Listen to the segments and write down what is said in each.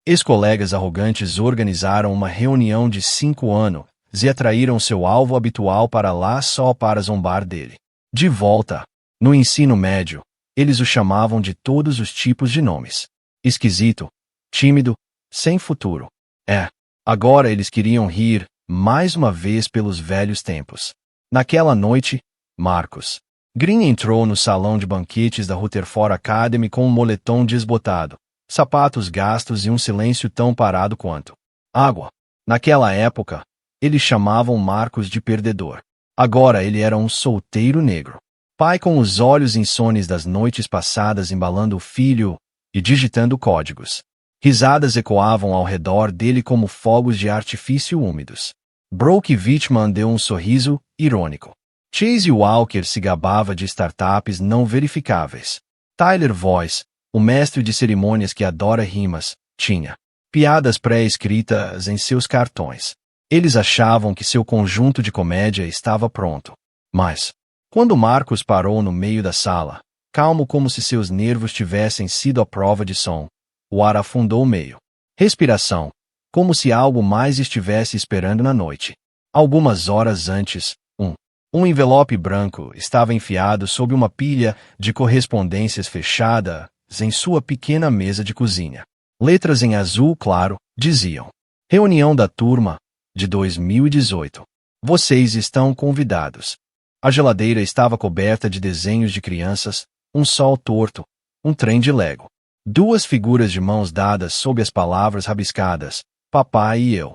Ex-colegas arrogantes organizaram uma reunião de 5 anos e atraíram seu alvo habitual para lá só para zombar dele. De volta, no ensino médio, eles o chamavam de todos os tipos de nomes. Esquisito, tímido, sem futuro. Agora eles queriam rir, mais uma vez pelos velhos tempos. Naquela noite, Marcus Green entrou no salão de banquetes da Rutherford Academy com um moletom desbotado, sapatos gastos e um silêncio tão parado quanto água. Naquela época, eles chamavam Marcus de perdedor. Agora ele era um solteiro negro. Pai com os olhos insones das noites passadas embalando o filho e digitando códigos. Risadas ecoavam ao redor dele como fogos de artifício úmidos. Brock Whitman deu um sorriso irônico. Chase Walker se gabava de startups não verificáveis. Tyler Voice, o mestre de cerimônias que adora rimas, tinha piadas pré-escritas em seus cartões. Eles achavam que seu conjunto de comédia estava pronto. Mas, quando Marcus parou no meio da sala, calmo como se seus nervos tivessem sido à prova de som, o ar afundou meio. Respiração, como se algo mais estivesse esperando na noite. Algumas horas antes, um envelope branco estava enfiado sob uma pilha de correspondências fechadas em sua pequena mesa de cozinha. Letras em azul claro diziam: Reunião da turma de 2018. Vocês estão convidados. A geladeira estava coberta de desenhos de crianças, um sol torto, um trem de Lego. 2 figuras de mãos dadas sob as palavras rabiscadas, papai e eu.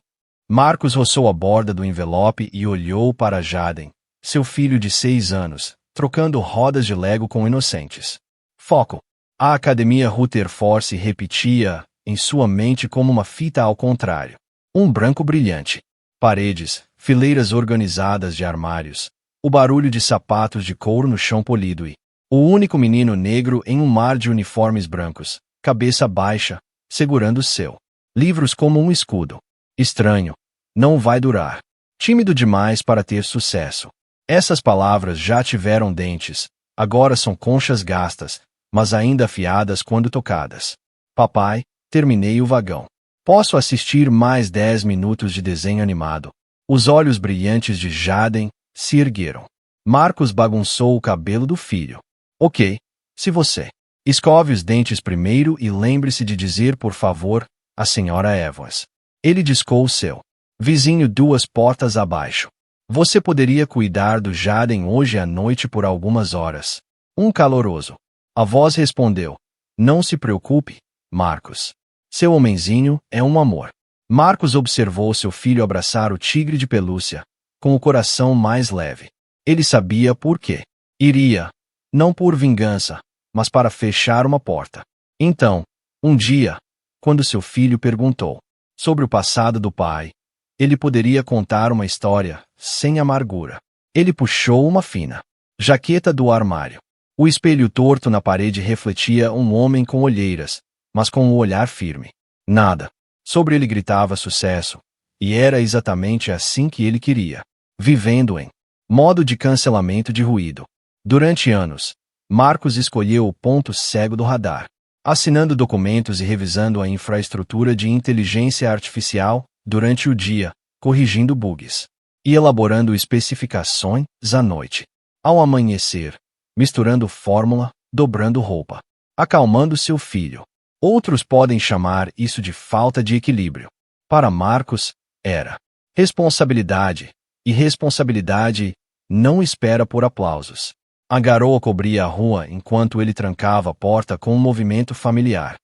Marcus roçou a borda do envelope e olhou para Jaden, seu filho de 6 anos, trocando rodas de Lego com inocentes. Foco. A Academia Rutherford se repetia em sua mente como uma fita ao contrário. Um branco brilhante. Paredes, fileiras organizadas de armários, o barulho de sapatos de couro no chão polido e o único menino negro em um mar de uniformes brancos, cabeça baixa, segurando seu livros como um escudo. Estranho. Não vai durar. Tímido demais para ter sucesso. Essas palavras já tiveram dentes, agora são conchas gastas, mas ainda afiadas quando tocadas. Papai, terminei o vagão. Posso assistir mais 10 minutos de desenho animado. Os olhos brilhantes de Jaden se ergueram. Marcus bagunçou o cabelo do filho. Ok, se você. Escove os dentes primeiro e lembre-se de dizer por favor, a senhora Evans. Ele discou o seu vizinho 2 portas abaixo. Você poderia cuidar do Jaden hoje à noite por algumas horas. Um caloroso. A voz respondeu. Não se preocupe, Marcus. Seu homenzinho é um amor. Marcus observou seu filho abraçar o tigre de pelúcia, com o coração mais leve. Ele sabia por quê. Iria, não por vingança, mas para fechar uma porta. Então, um dia, quando seu filho perguntou sobre o passado do pai, ele poderia contar uma história, sem amargura. Ele puxou uma fina jaqueta do armário. O espelho torto na parede refletia um homem com olheiras, mas com o olhar firme. Nada. Sobre ele gritava sucesso, e era exatamente assim que ele queria. Vivendo em modo de cancelamento de ruído. Durante anos, Marcus escolheu o ponto cego do radar, assinando documentos e revisando a infraestrutura de inteligência artificial durante o dia, corrigindo bugs e elaborando especificações à noite. Ao amanhecer, misturando fórmula, dobrando roupa, acalmando seu filho. Outros podem chamar isso de falta de equilíbrio. Para Marcus, era responsabilidade, e responsabilidade não espera por aplausos. A garoa cobria a rua enquanto ele trancava a porta com um movimento familiar.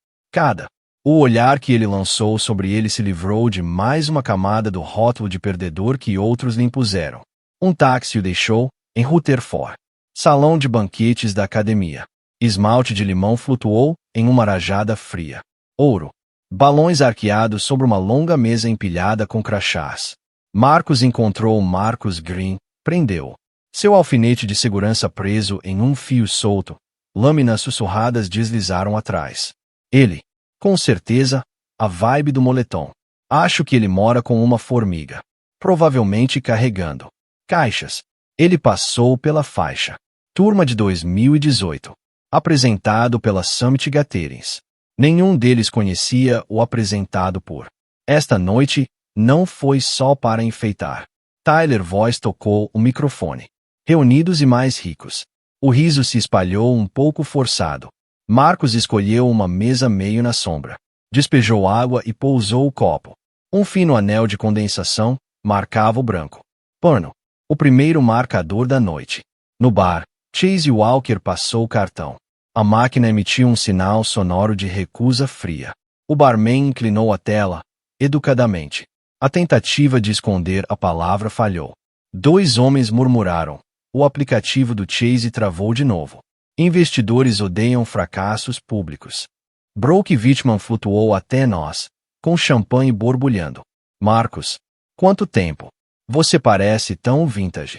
O olhar que ele lançou sobre ele se livrou de mais uma camada do rótulo de perdedor que outros lhe impuseram. Um táxi o deixou, em Rutherford. Salão de banquetes da academia. Esmalte de limão flutuou em uma rajada fria. Ouro. Balões arqueados sobre uma longa mesa empilhada com crachás. Marcus encontrou Marcus Green, prendeu-o. Seu alfinete de segurança preso em um fio solto. Lâminas sussurradas deslizaram atrás. Ele, com certeza, a vibe do moletom. Acho que ele mora com uma formiga. Provavelmente carregando caixas. Ele passou pela faixa. Turma de 2018. Apresentado pela Summit Gatherings. Nenhum deles conhecia o apresentado por. Esta noite não foi só para enfeitar. Tyler Voice tocou o microfone. Reunidos e mais ricos. O riso se espalhou um pouco forçado. Marcos escolheu uma mesa meio na sombra. Despejou água e pousou o copo. Um fino anel de condensação marcava o branco. Pano. O primeiro marcador da noite. No bar, Chase Walker passou o cartão. A máquina emitiu um sinal sonoro de recusa fria. O barman inclinou a tela, educadamente. A tentativa de esconder a palavra falhou. Dois homens murmuraram. O aplicativo do Chase travou de novo. Investidores odeiam fracassos públicos. Brock Whitman flutuou até nós, com champanhe borbulhando. Marcos, quanto tempo? Você parece tão vintage.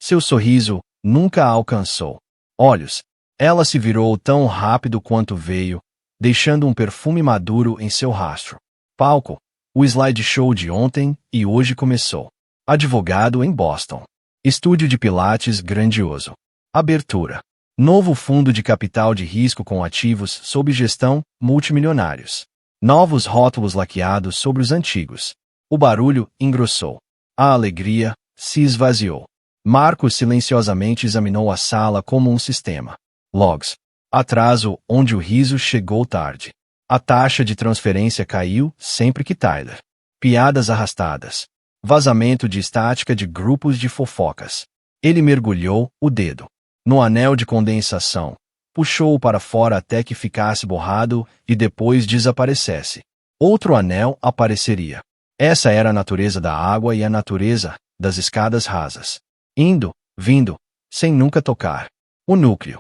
Seu sorriso nunca a alcançou. Olhos. Ela se virou tão rápido quanto veio, deixando um perfume maduro em seu rastro. Palco. O slideshow de ontem e hoje começou. Advogado em Boston. Estúdio de Pilates grandioso. Abertura. Novo fundo de capital de risco com ativos sob gestão multimilionários. Novos rótulos laqueados sobre os antigos. O barulho engrossou. A alegria se esvaziou. Marcos silenciosamente examinou a sala como um sistema. Logs. Atraso onde o riso chegou tarde. A taxa de transferência caiu sempre que Tyler. Piadas arrastadas. Vazamento de estática de grupos de fofocas. Ele mergulhou o dedo no anel de condensação. Puxou-o para fora até que ficasse borrado e depois desaparecesse. Outro anel apareceria. Essa era a natureza da água e a natureza das escadas rasas. Indo, vindo, sem nunca tocar. O núcleo.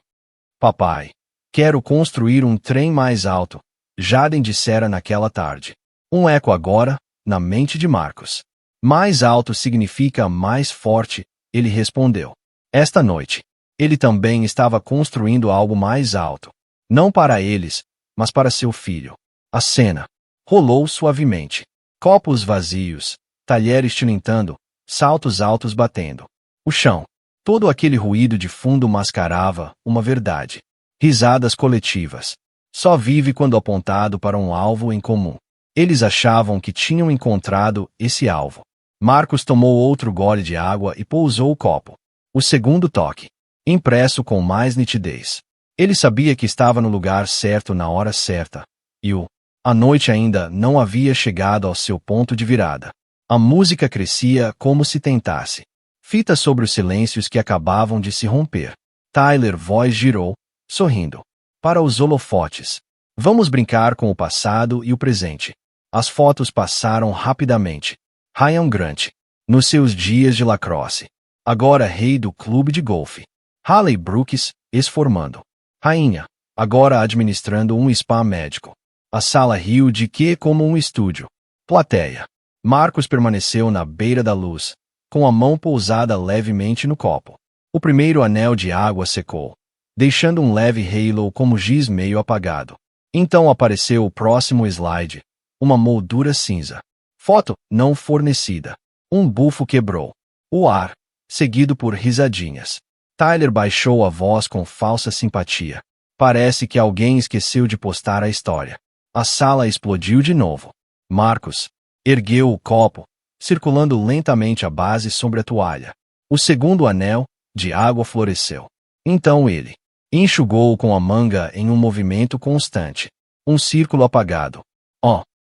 Papai, quero construir um trem mais alto, Jaden dissera naquela tarde. Um eco agora, na mente de Marcos. Mais alto significa mais forte, ele respondeu. Esta noite, ele também estava construindo algo mais alto. Não para eles, mas para seu filho. A cena rolou suavemente. Copos vazios, talheres tilintando, saltos altos batendo. O chão. Todo aquele ruído de fundo mascarava uma verdade. Risadas coletivas. Só vive quando apontado para um alvo em comum. Eles achavam que tinham encontrado esse alvo. Marcos tomou outro gole de água e pousou o copo. O segundo toque. Impresso com mais nitidez. Ele sabia que estava no lugar certo na hora certa. E a noite ainda não havia chegado ao seu ponto de virada. A música crescia como se tentasse. Fita sobre os silêncios que acabavam de se romper. Tyler Voice girou, sorrindo. Para os holofotes. Vamos brincar com o passado e o presente. As fotos passaram rapidamente. Ryan Grant. Nos seus dias de lacrosse. Agora rei do clube de golfe. Haley Brooks, ex-formando. Rainha. Agora administrando um spa médico. A sala riu de que como um estúdio. Plateia. Marcos permaneceu na beira da luz, com a mão pousada levemente no copo. O primeiro anel de água secou, deixando um leve halo como giz meio apagado. Então apareceu o próximo slide, uma moldura cinza. Foto não fornecida. Um bufo quebrou o ar, seguido por risadinhas. Tyler baixou a voz com falsa simpatia. Parece que alguém esqueceu de postar a história. A sala explodiu de novo. Marcos ergueu o copo, circulando lentamente a base sobre a toalha. O segundo anel de água floresceu. Então ele enxugou-o com a manga em um movimento constante. Um círculo apagado.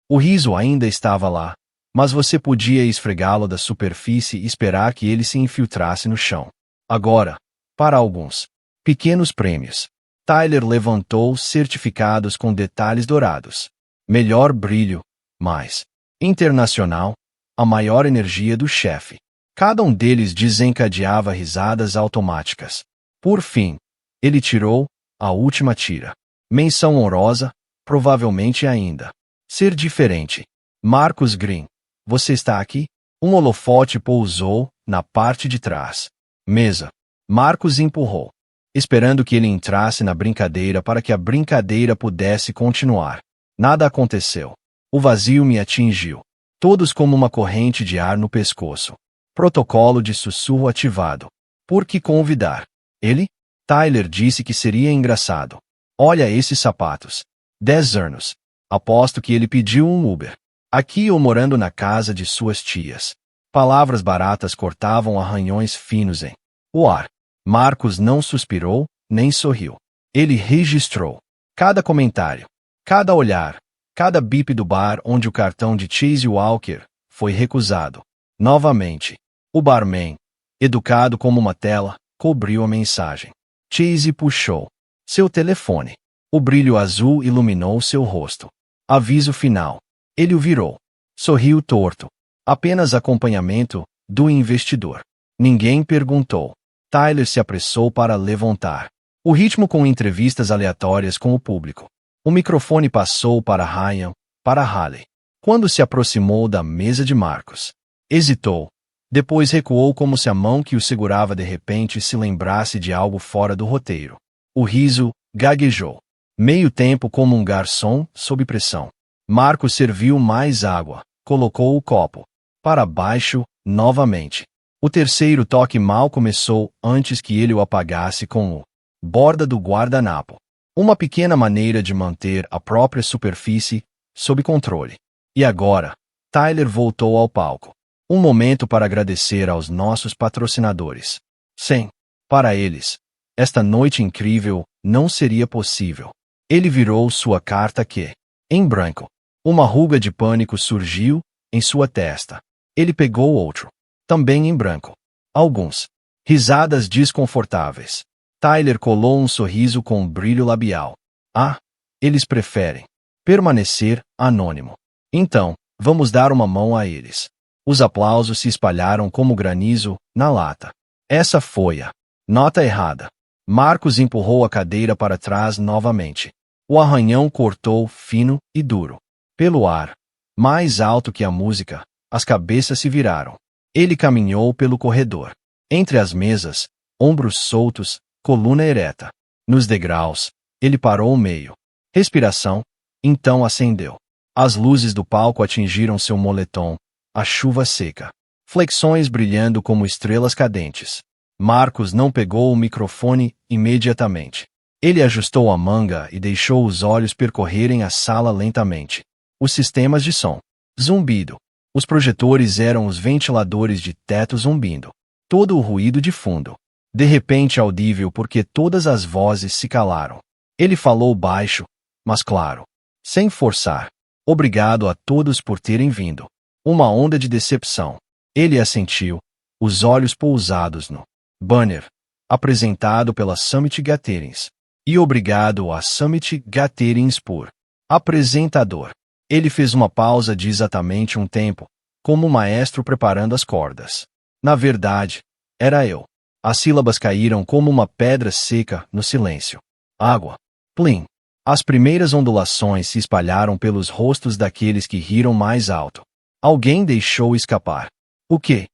O riso ainda estava lá, mas você podia esfregá-lo da superfície e esperar que ele se infiltrasse no chão. Agora, para alguns pequenos prêmios. Tyler levantou certificados com detalhes dourados. Melhor brilho, mais internacional, a maior energia do chefe. Cada um deles desencadeava risadas automáticas. Por fim, ele tirou a última tira. Menção honrosa, provavelmente ainda. Ser diferente. Marcos Green, você está aqui? Um holofote pousou na parte de trás. Mesa. Marcos empurrou, esperando que ele entrasse na brincadeira para que a brincadeira pudesse continuar. Nada aconteceu. O vazio me atingiu. Todos como uma corrente de ar no pescoço. Protocolo de sussurro ativado. Por que convidar? Ele? Tyler disse que seria engraçado. Olha esses sapatos. 10 anos. Aposto que ele pediu um Uber. Aqui ou morando na casa de suas tias. Palavras baratas cortavam arranhões finos em o ar. Marcos não suspirou, nem sorriu. Ele registrou cada comentário, cada olhar, cada bip do bar onde o cartão de Chase Walker foi recusado. Novamente, o barman, educado como uma tela, cobriu a mensagem. Chase puxou seu telefone. O brilho azul iluminou seu rosto. Aviso final. Ele o virou. Sorriu torto. Apenas acompanhamento do investidor. Ninguém perguntou. Tyler se apressou para levantar. O ritmo com entrevistas aleatórias com o público. O microfone passou para Ryan, para Haley. Quando se aproximou da mesa de Marcos, hesitou. Depois recuou como se a mão que o segurava de repente se lembrasse de algo fora do roteiro. O riso gaguejou. Meio tempo como um garçom sob pressão. Marcos serviu mais água, colocou o copo para baixo, novamente. O terceiro toque mal começou antes que ele o apagasse com o borda do guardanapo. Uma pequena maneira de manter a própria superfície sob controle. E agora, Tyler voltou ao palco. Um momento para agradecer aos nossos patrocinadores. Sem, para eles, esta noite incrível não seria possível. Ele virou sua carta que, em branco, uma ruga de pânico surgiu em sua testa. Ele pegou outro, também em branco. Alguns risadas desconfortáveis. Tyler colou um sorriso com brilho labial. Ah, eles preferem permanecer anônimo. Então, vamos dar uma mão a eles. Os aplausos se espalharam como granizo na lata. Essa foi a nota errada. Marcos empurrou a cadeira para trás novamente. O arranhão cortou fino e duro. Pelo ar, mais alto que a música, as cabeças se viraram. Ele caminhou pelo corredor. Entre as mesas, ombros soltos, coluna ereta. Nos degraus, ele parou meio. Respiração, então acendeu. As luzes do palco atingiram seu moletom, a chuva seca. Flexões brilhando como estrelas cadentes. Marcos não pegou o microfone imediatamente. Ele ajustou a manga e deixou os olhos percorrerem a sala lentamente. Os sistemas de som. Zumbido. Os projetores eram os ventiladores de teto zumbindo. Todo o ruído de fundo. De repente audível porque todas as vozes se calaram. Ele falou baixo, mas claro. Sem forçar. Obrigado a todos por terem vindo. Uma onda de decepção. Ele assentiu, os olhos pousados no banner, apresentado pela Summit Gatherings. E obrigado a Summit Gatherings por apresentador. Ele fez uma pausa de exatamente um tempo, como um maestro preparando as cordas. Na verdade, era eu. As sílabas caíram como uma pedra seca no silêncio. Água. Plim. As primeiras ondulações se espalharam pelos rostos daqueles que riram mais alto. Alguém deixou escapar. O quê?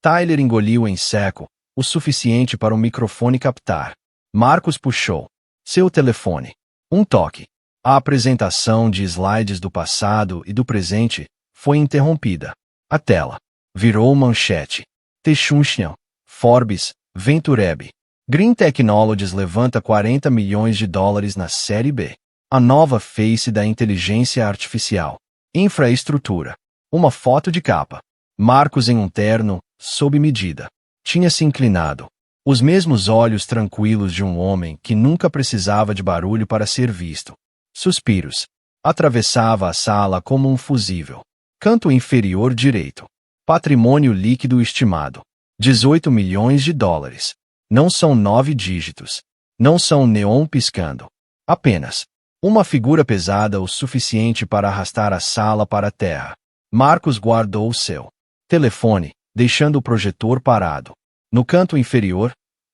Tyler engoliu em seco, o suficiente para o microfone captar. Marcos puxou seu telefone. Um toque. A apresentação de slides do passado e do presente foi interrompida. A tela virou manchete. Techunchian, Forbes, Ventureb. Green Technologies levanta 40 milhões de dólares na Série B. A nova face da inteligência artificial. Infraestrutura. Uma foto de capa. Marcos em um terno, sob medida. Tinha se inclinado. Os mesmos olhos tranquilos de um homem que nunca precisava de barulho para ser visto. Suspiros. Atravessava a sala como um fusível. Canto inferior direito. Patrimônio líquido estimado. 18 milhões de dólares. Não são 9 dígitos. Não são neon piscando. Apenas uma figura pesada o suficiente para arrastar a sala para a terra. Marcos guardou o seu telefone, deixando o projetor parado. No canto inferior,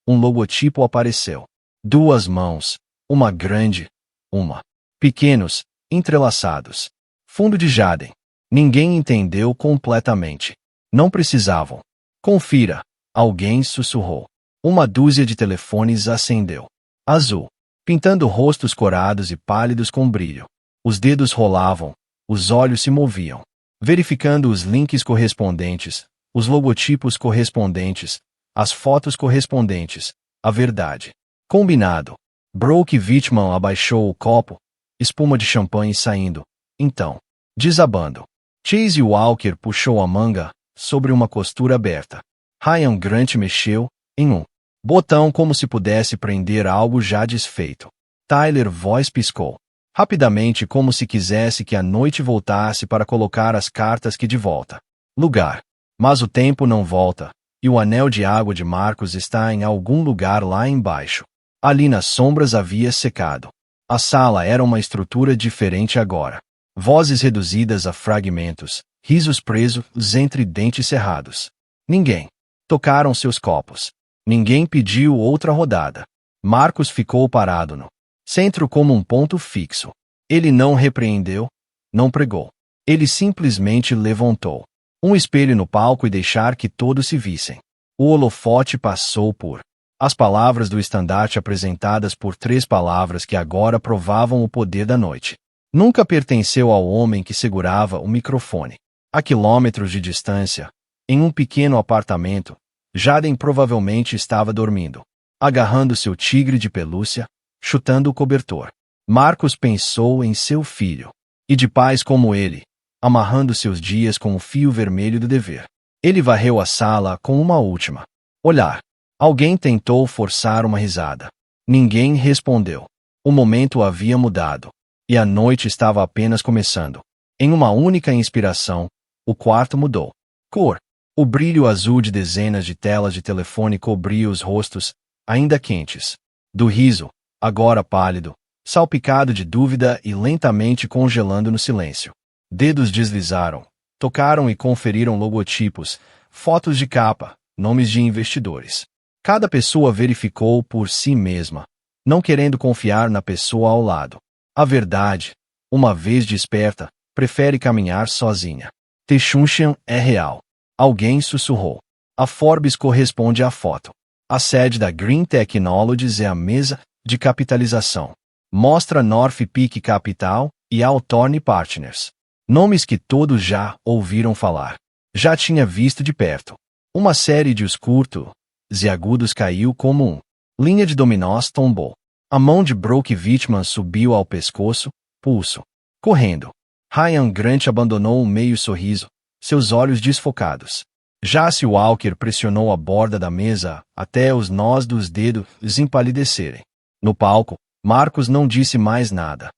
um logotipo apareceu. Duas mãos, uma grande, uma pequenos, entrelaçados. Fundo de Jaden. Ninguém entendeu completamente. Não precisavam. Confira. Alguém sussurrou. Uma dúzia de telefones acendeu. Azul. Pintando rostos corados e pálidos com brilho. Os dedos rolavam, os olhos se moviam. Verificando os links correspondentes, os logotipos correspondentes, as fotos correspondentes, a verdade. Combinado. Brock Whitman abaixou o copo, espuma de champanhe saindo, então, desabando. Chase Walker puxou a manga sobre uma costura aberta. Ryan Grant mexeu em um botão como se pudesse prender algo já desfeito. Tyler Voice piscou rapidamente como se quisesse que a noite voltasse para colocar as cartas que de volta. Lugar. Mas o tempo não volta, e o anel de água de Marcus está em algum lugar lá embaixo. Ali nas sombras havia secado. A sala era uma estrutura diferente agora. Vozes reduzidas a fragmentos, risos presos entre dentes cerrados. Ninguém. Tocaram seus copos. Ninguém pediu outra rodada. Marcus ficou parado no centro como um ponto fixo. Ele não repreendeu, não pregou. Ele simplesmente levantou um espelho no palco e deixar que todos se vissem. O holofote passou por as palavras do estandarte apresentadas por 3 palavras que agora provavam o poder da noite. Nunca pertenceu ao homem que segurava o microfone. A quilômetros de distância, em um pequeno apartamento, Jaden provavelmente estava dormindo, agarrando seu tigre de pelúcia, chutando o cobertor. Marcus pensou em seu filho, e de pais como ele, amarrando seus dias com o fio vermelho do dever. Ele varreu a sala com uma última olhar. Alguém tentou forçar uma risada. Ninguém respondeu. O momento havia mudado, e a noite estava apenas começando. Em uma única inspiração, o quarto mudou. Cor. O brilho azul de dezenas de telas de telefone cobria os rostos, ainda quentes. Do riso, agora pálido, salpicado de dúvida e lentamente congelando no silêncio. Dedos deslizaram, tocaram e conferiram logotipos, fotos de capa, nomes de investidores. Cada pessoa verificou por si mesma, não querendo confiar na pessoa ao lado. A verdade, uma vez desperta, prefere caminhar sozinha. Texunshan é real. Alguém sussurrou. A Forbes corresponde à foto. A sede da Green Technologies é a mesa de capitalização. Mostra North Peak Capital e Althorne Partners. Nomes que todos já ouviram falar. Já tinha visto de perto. Uma série de os curtos e agudos caiu como linha de dominós tombou. A mão de Brock Whitman subiu ao pescoço, pulso. Correndo. Ryan Grant abandonou um meio sorriso, seus olhos desfocados. Jace Walker pressionou a borda da mesa até os nós dos dedos empalidecerem. No palco, Marcus não disse mais nada.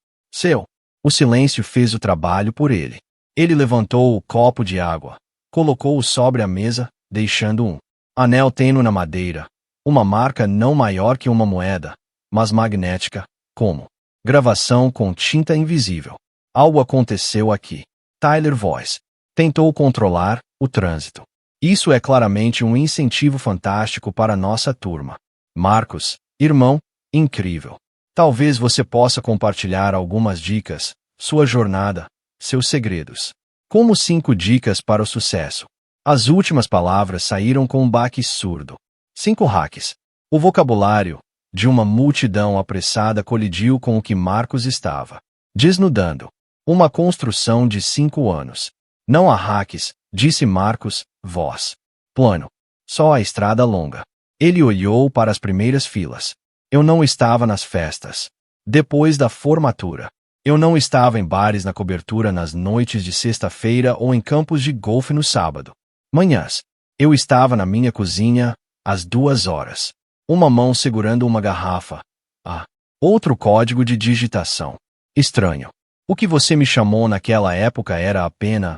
O silêncio fez o trabalho por ele. Ele levantou o copo de água, colocou-o sobre a mesa, deixando um anel tênue na madeira, uma marca não maior que uma moeda, mas magnética, como gravação com tinta invisível. Algo aconteceu aqui. Tyler Voice tentou controlar o trânsito. Isso é claramente um incentivo fantástico para nossa turma. Marcus, irmão, incrível. Talvez você possa compartilhar algumas dicas, sua jornada, seus segredos. Como 5 dicas para o sucesso. As últimas palavras saíram com um baque surdo. 5 hacks. O vocabulário de uma multidão apressada colidiu com o que Marcus estava desnudando. Uma construção de 5 anos. Não há hacks, disse Marcus, voz plano. Só a estrada longa. Ele olhou para as primeiras filas. Eu não estava nas festas. Depois da formatura. Eu não estava em bares na cobertura nas noites de sexta-feira ou em campos de golfe no sábado. Manhãs. Eu estava na minha cozinha, às 2 horas. Uma mão segurando uma garrafa. Outro código de digitação. Estranho. O que você me chamou naquela época era apenas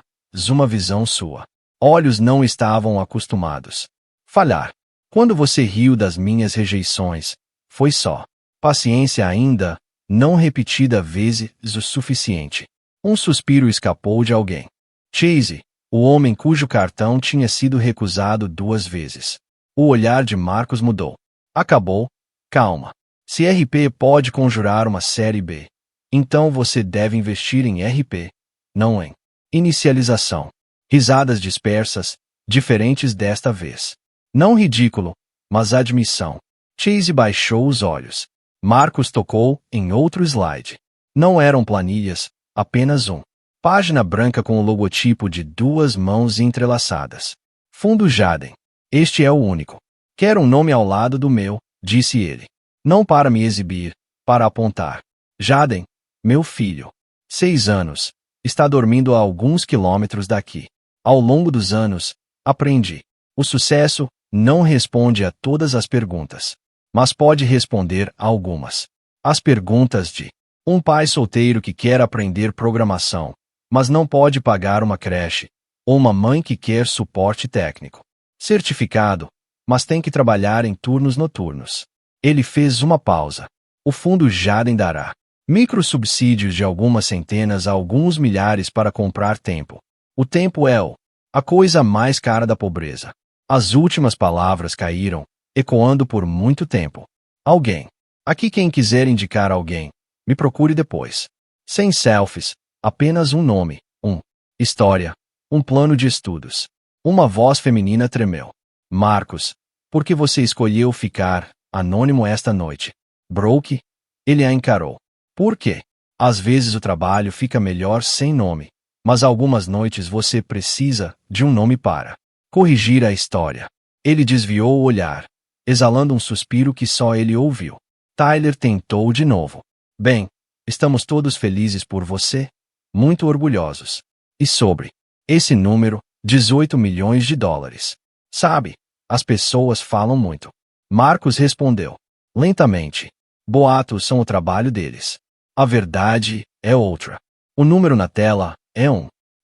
uma visão sua. Olhos não estavam acostumados. Falhar. Quando você riu das minhas rejeições, foi só paciência ainda, não repetida vezes o suficiente. Um suspiro escapou de alguém. Chase, o homem cujo cartão tinha sido recusado 2 vezes. O olhar de Marcus mudou. Acabou. Calma. Se RP pode conjurar uma série B, então você deve investir em RP, não em inicialização. Risadas dispersas, diferentes desta vez. Não ridículo, mas admissão. Chase baixou os olhos. Marcus tocou em outro slide. Não eram planilhas, apenas página branca com o logotipo de 2 mãos entrelaçadas. Fundo Jaden. Este é o único. Quero um nome ao lado do meu, disse ele. Não para me exibir, para apontar. Jaden, Meu filho. 6 anos. Está dormindo a alguns quilômetros daqui. Ao longo dos anos, aprendi. O sucesso não responde a todas as perguntas, mas pode responder a algumas. As perguntas de um pai solteiro que quer aprender programação, mas não pode pagar uma creche, ou uma mãe que quer suporte técnico certificado, mas tem que trabalhar em turnos noturnos. Ele fez uma pausa. O fundo Jaden dará microsubsídios de algumas centenas a alguns milhares para comprar tempo. O tempo é a coisa mais cara da pobreza. As últimas palavras caíram, ecoando por muito tempo. Alguém. Aqui quem quiser indicar alguém, me procure depois. Sem selfies, apenas um nome, história, um plano de estudos. Uma voz feminina tremeu. Marcos, por que você escolheu ficar anônimo esta noite? Brooke? Ele a encarou. Por quê? Às vezes o trabalho fica melhor sem nome, mas algumas noites você precisa de um nome para corrigir a história. Ele desviou o olhar, exalando um suspiro que só ele ouviu. Tyler tentou de novo. Bem, estamos todos felizes por você, muito orgulhosos. E sobre esse número, 18 milhões de dólares. Sabe, as pessoas falam muito. Marcos respondeu, lentamente. Boatos são o trabalho deles. A verdade é outra. O número na tela é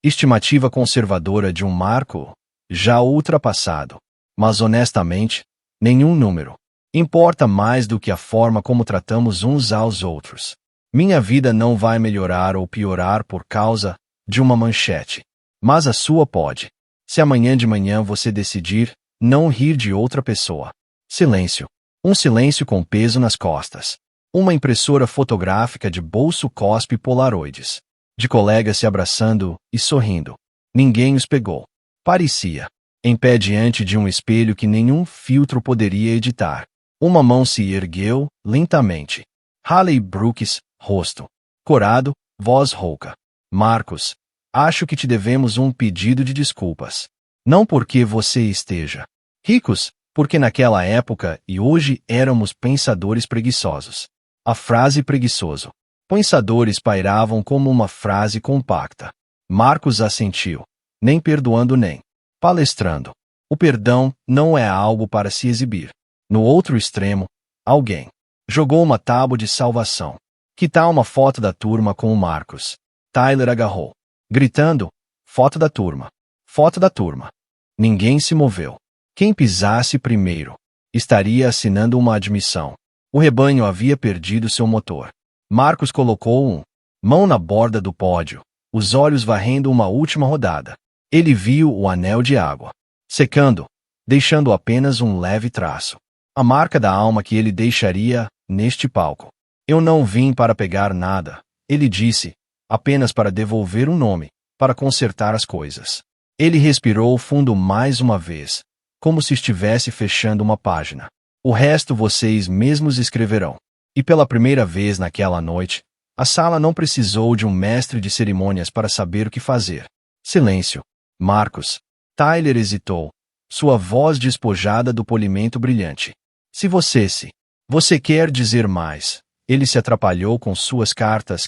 estimativa conservadora de um marco já ultrapassado. Mas honestamente, nenhum número importa mais do que a forma como tratamos uns aos outros. Minha vida não vai melhorar ou piorar por causa de uma manchete. Mas a sua pode. Se amanhã de manhã você decidir não rir de outra pessoa. Silêncio. Um silêncio com peso nas costas. Uma impressora fotográfica de bolso cospe polaroides. De colegas se abraçando e sorrindo. Ninguém os pegou. Parecia. Em pé diante de um espelho que nenhum filtro poderia editar. Uma mão se ergueu, lentamente. Haley Brooks, rosto corado, voz rouca. Marcos, acho que te devemos um pedido de desculpas. Não porque você esteja ricos, porque naquela época e hoje éramos pensadores preguiçosos. A frase preguiçoso. Pensadores pairavam como uma frase compacta. Marcos assentiu, nem perdoando nem palestrando. O perdão não é algo para se exibir. No outro extremo, alguém jogou uma tábua de salvação. Que tal uma foto da turma com o Marcos? Tyler agarrou, gritando, foto da turma. Foto da turma. Ninguém se moveu. Quem pisasse primeiro estaria assinando uma admissão. O rebanho havia perdido seu motor. Marcos colocou mão na borda do pódio, os olhos varrendo uma última rodada. Ele viu o anel de água secando, deixando apenas um leve traço. A marca da alma que ele deixaria neste palco. Eu não vim para pegar nada, ele disse, apenas para devolver um nome, para consertar as coisas. Ele respirou fundo mais uma vez, como se estivesse fechando uma página. O resto vocês mesmos escreverão. E pela primeira vez naquela noite, a sala não precisou de um mestre de cerimônias para saber o que fazer. Silêncio. Marcos. Tyler hesitou, sua voz despojada do polimento brilhante. Se você quer dizer mais, ele se atrapalhou com suas cartas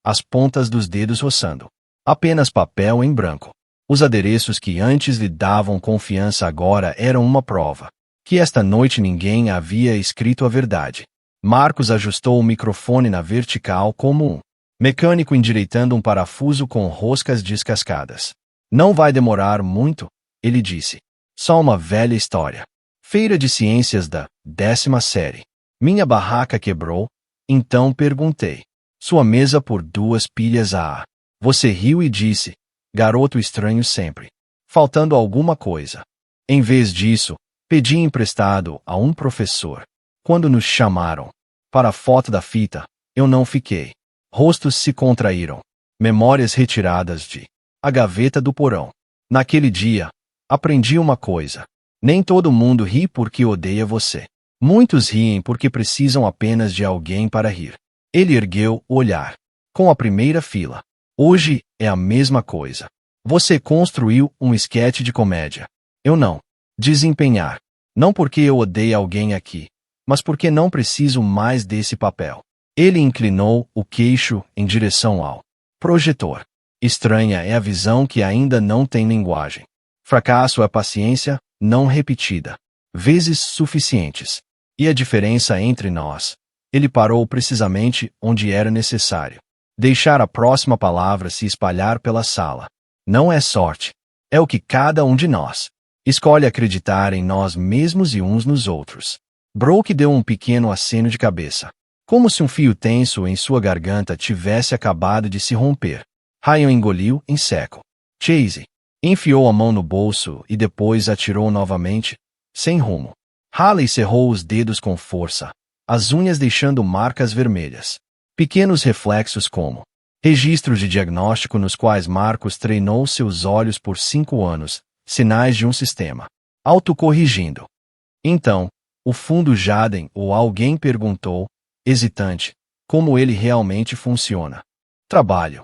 as pontas dos dedos roçando. Apenas papel em branco. Os adereços que antes lhe davam confiança agora eram uma prova. Que esta noite ninguém havia escrito a verdade. Marcos ajustou o microfone na vertical como mecânico endireitando um parafuso com roscas descascadas. Não vai demorar muito, ele disse. Só uma velha história. Feira de ciências da 10ª série. Minha barraca quebrou, então perguntei. Sua mesa por 2 pilhas a. Você riu e disse, garoto estranho sempre. Faltando alguma coisa. Em vez disso, pedi emprestado a um professor. Quando nos chamaram para a foto da fita, eu não fiquei. Rostos se contraíram. Memórias retiradas de a gaveta do porão. Naquele dia, aprendi uma coisa. Nem todo mundo ri porque odeia você. Muitos riem porque precisam apenas de alguém para rir. Ele ergueu o olhar. Com a primeira fila. Hoje é a mesma coisa. Você construiu um esquete de comédia. Eu não. Desempenhar. Não porque eu odeio alguém aqui, mas porque não preciso mais desse papel. Ele inclinou o queixo em direção ao projetor. Estranha é a visão que ainda não tem linguagem. Fracasso é paciência não repetida, vezes suficientes. E a diferença entre nós? Ele parou precisamente onde era necessário. Deixar a próxima palavra se espalhar pela sala. Não é sorte. É o que cada um de nós escolhe acreditar em nós mesmos e uns nos outros. Brooke deu um pequeno aceno de cabeça, como se um fio tenso em sua garganta tivesse acabado de se romper. Ryan engoliu em seco. Chase enfiou a mão no bolso e depois atirou novamente, sem rumo. Haley cerrou os dedos com força, as unhas deixando marcas vermelhas. Pequenos reflexos como registros de diagnóstico nos quais Marcos treinou seus olhos por 5 anos, sinais de um sistema autocorrigindo. Então, o fundo Jaden ou alguém perguntou, hesitante, como ele realmente funciona. Trabalho.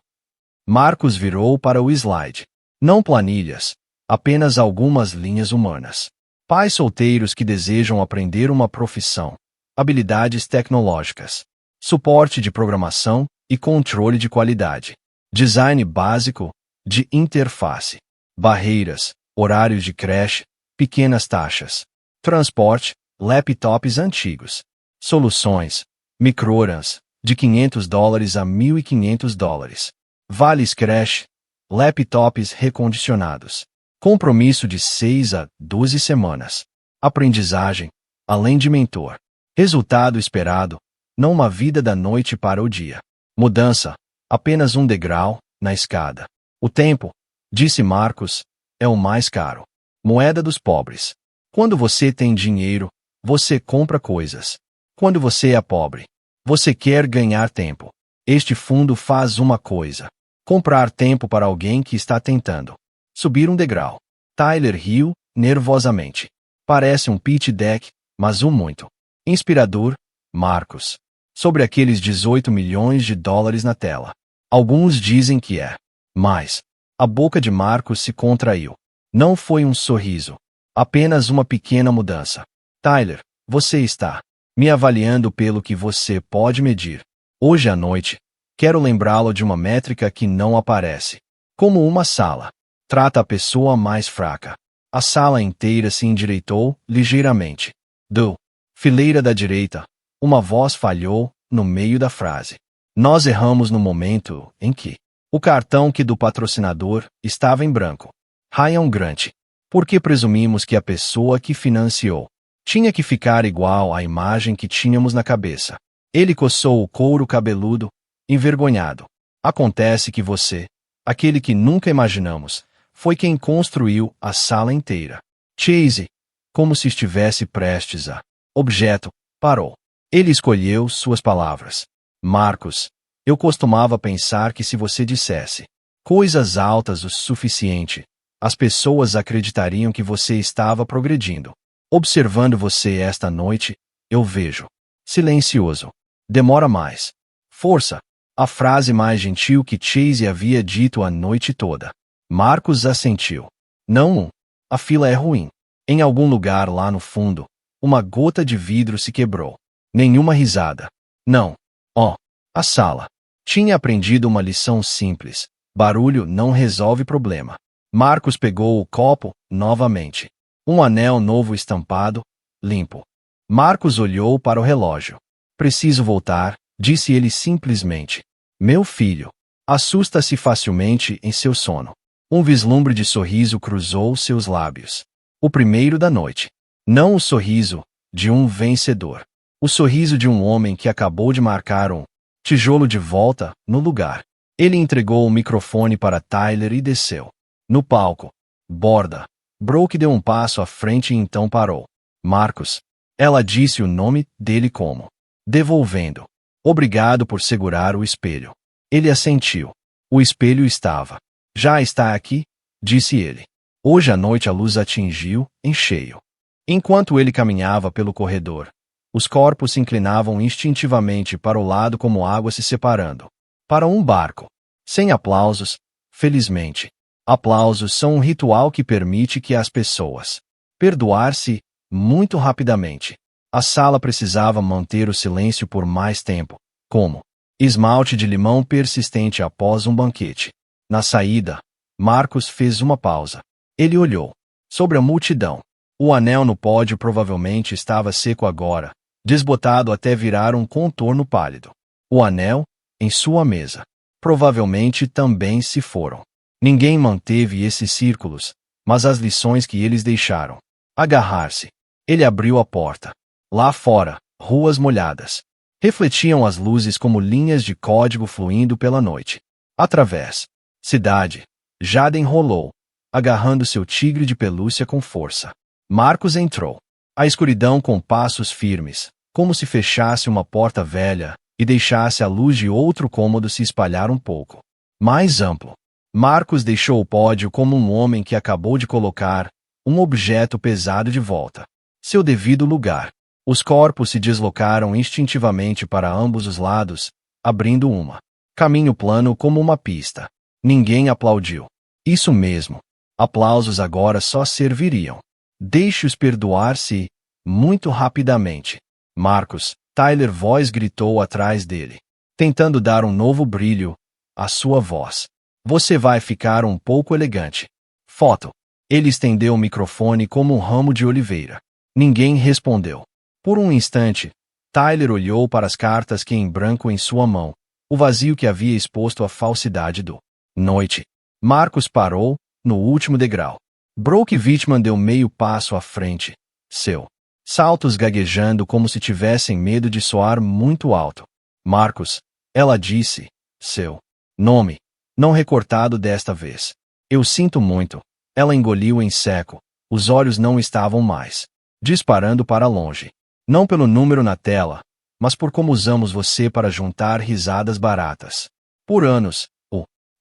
Marcos virou para o slide. Não planilhas, apenas algumas linhas humanas. Pais solteiros que desejam aprender uma profissão. Habilidades tecnológicas. Suporte de programação e controle de qualidade. Design básico de interface. Barreiras, horários de creche, pequenas taxas. Transporte, laptops antigos. Soluções, microruns, de $500 a $1.500. Vales creche, laptops recondicionados. Compromisso de 6 a 12 semanas. Aprendizagem, além de mentor. Resultado esperado, não uma vida da noite para o dia. Mudança, apenas um degrau na escada. O tempo, disse Marcos, é o mais caro. Moeda dos pobres. Quando você tem dinheiro, você compra coisas. Quando você é pobre, você quer ganhar tempo. Este fundo faz uma coisa: comprar tempo para alguém que está tentando subir um degrau. Tyler riu nervosamente. Parece um pitch deck, mas muito inspirador, Marcos. Sobre aqueles $18 milhões na tela. Alguns dizem que é. Mas a boca de Marcos se contraiu. Não foi um sorriso. Apenas uma pequena mudança. Tyler, você está me avaliando pelo que você pode medir. Hoje à noite, quero lembrá-lo de uma métrica que não aparece. Como uma sala. Trata a pessoa mais fraca. A sala inteira se endireitou ligeiramente. Do fileira da direita, uma voz falhou no meio da frase. Nós erramos no momento em que o cartão do patrocinador estava em branco. Ryan Grant. Porque presumimos que a pessoa que financiou tinha que ficar igual à imagem que tínhamos na cabeça. Ele coçou o couro cabeludo, envergonhado. Acontece que você, aquele que nunca imaginamos, foi quem construiu a sala inteira. Chase, como se estivesse prestes a objeto, parou. Ele escolheu suas palavras. Marcos, eu costumava pensar que se você dissesse coisas altas o suficiente, as pessoas acreditariam que você estava progredindo. Observando você esta noite, eu vejo. Silencioso. Demora mais. Força. A frase mais gentil que Chase havia dito a noite toda. Marcos assentiu. Não. A fila é ruim. Em algum lugar lá no fundo, uma gota de vidro se quebrou. Nenhuma risada. Não. Oh. A sala. Tinha aprendido uma lição simples. Barulho não resolve problema. Marcos pegou o copo, novamente. Um anel novo estampado, limpo. Marcos olhou para o relógio. Preciso voltar, disse ele simplesmente. Meu filho. Assusta-se facilmente em seu sono. Um vislumbre de sorriso cruzou seus lábios. O primeiro da noite. Não o sorriso de um vencedor. O sorriso de um homem que acabou de marcar um tijolo de volta no lugar. Ele entregou o microfone para Tyler e desceu. No palco. Borda. Brooke deu um passo à frente e então parou. Marcos. Ela disse o nome dele como devolvendo. Obrigado por segurar o espelho. Ele assentiu. O espelho estava. Já está aqui, disse ele. Hoje à noite a luz atingiu em cheio. Enquanto ele caminhava pelo corredor, os corpos se inclinavam instintivamente para o lado como água se separando. Para um barco. Sem aplausos, felizmente. Aplausos são um ritual que permite que as pessoas perdoar-se muito rapidamente. A sala precisava manter o silêncio por mais tempo, como esmalte de limão persistente após um banquete. Na saída, Marcos fez uma pausa. Ele olhou sobre a multidão. O anel no pódio provavelmente estava seco agora, desbotado até virar um contorno pálido. O anel, em sua mesa, provavelmente também se foram. Ninguém manteve esses círculos, mas as lições que eles deixaram. Agarrar-se. Ele abriu a porta. Lá fora, ruas molhadas. Refletiam as luzes como linhas de código fluindo pela noite. Através. Cidade. Jaden rolou, agarrando seu tigre de pelúcia com força. Marcos entrou. A escuridão com passos firmes, como se fechasse uma porta velha e deixasse a luz de outro cômodo se espalhar um pouco. Mais amplo. Marcos deixou o pódio como um homem que acabou de colocar um objeto pesado de volta. Seu devido lugar. Os corpos se deslocaram instintivamente para ambos os lados, abrindo caminho plano como uma pista. Ninguém aplaudiu. Isso mesmo. Aplausos agora só serviriam. Deixe-os perdoar-se muito rapidamente. Marcos, Tyler voz gritou atrás dele, tentando dar um novo brilho à sua voz. Você vai ficar um pouco elegante. Foto. Ele estendeu o microfone como um ramo de oliveira. Ninguém respondeu. Por um instante, Tyler olhou para as cartas que em branco em sua mão, o vazio que havia exposto a falsidade do noite. Marcos parou, no último degrau. Brooke Whitman deu meio passo à frente. Seu saltos gaguejando como se tivessem medo de soar muito alto. Marcos, ela disse, seu nome, não recortado desta vez. Eu sinto muito. Ela engoliu em seco. Os olhos não estavam mais disparando para longe. Não pelo número na tela, mas por como usamos você para juntar risadas baratas. Por anos,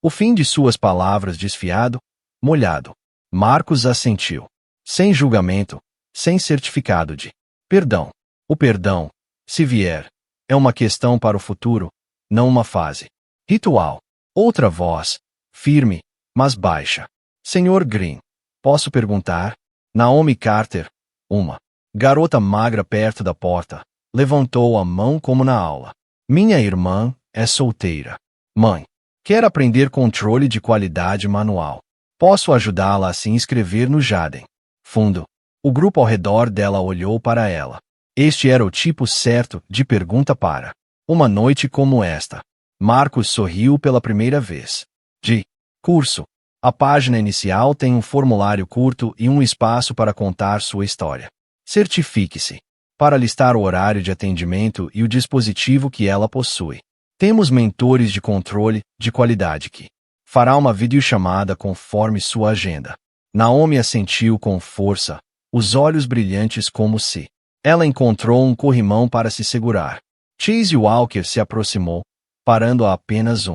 o fim de suas palavras desfiado, molhado. Marcos assentiu. Sem julgamento, sem certificado de perdão. O perdão, se vier, é uma questão para o futuro, não uma fase. Ritual. Outra voz, firme, mas baixa. Senhor Green, posso perguntar? Naomi Carter, uma garota magra perto da porta, levantou a mão como na aula. Minha irmã é solteira. Mãe, quer aprender controle de qualidade manual. Posso ajudá-la a se inscrever no Jaden. Fundo. O grupo ao redor dela olhou para ela. Este era o tipo certo de pergunta para uma noite como esta. Marcos sorriu pela primeira vez. De curso. A página inicial tem um formulário curto e um espaço para contar sua história. Certifique-se. Para listar o horário de atendimento e o dispositivo que ela possui. Temos mentores de controle de qualidade que fará uma videochamada conforme sua agenda. Naomi assentiu com força, os olhos brilhantes como se ela encontrou um corrimão para se segurar. Chase Walker se aproximou, parando a apenas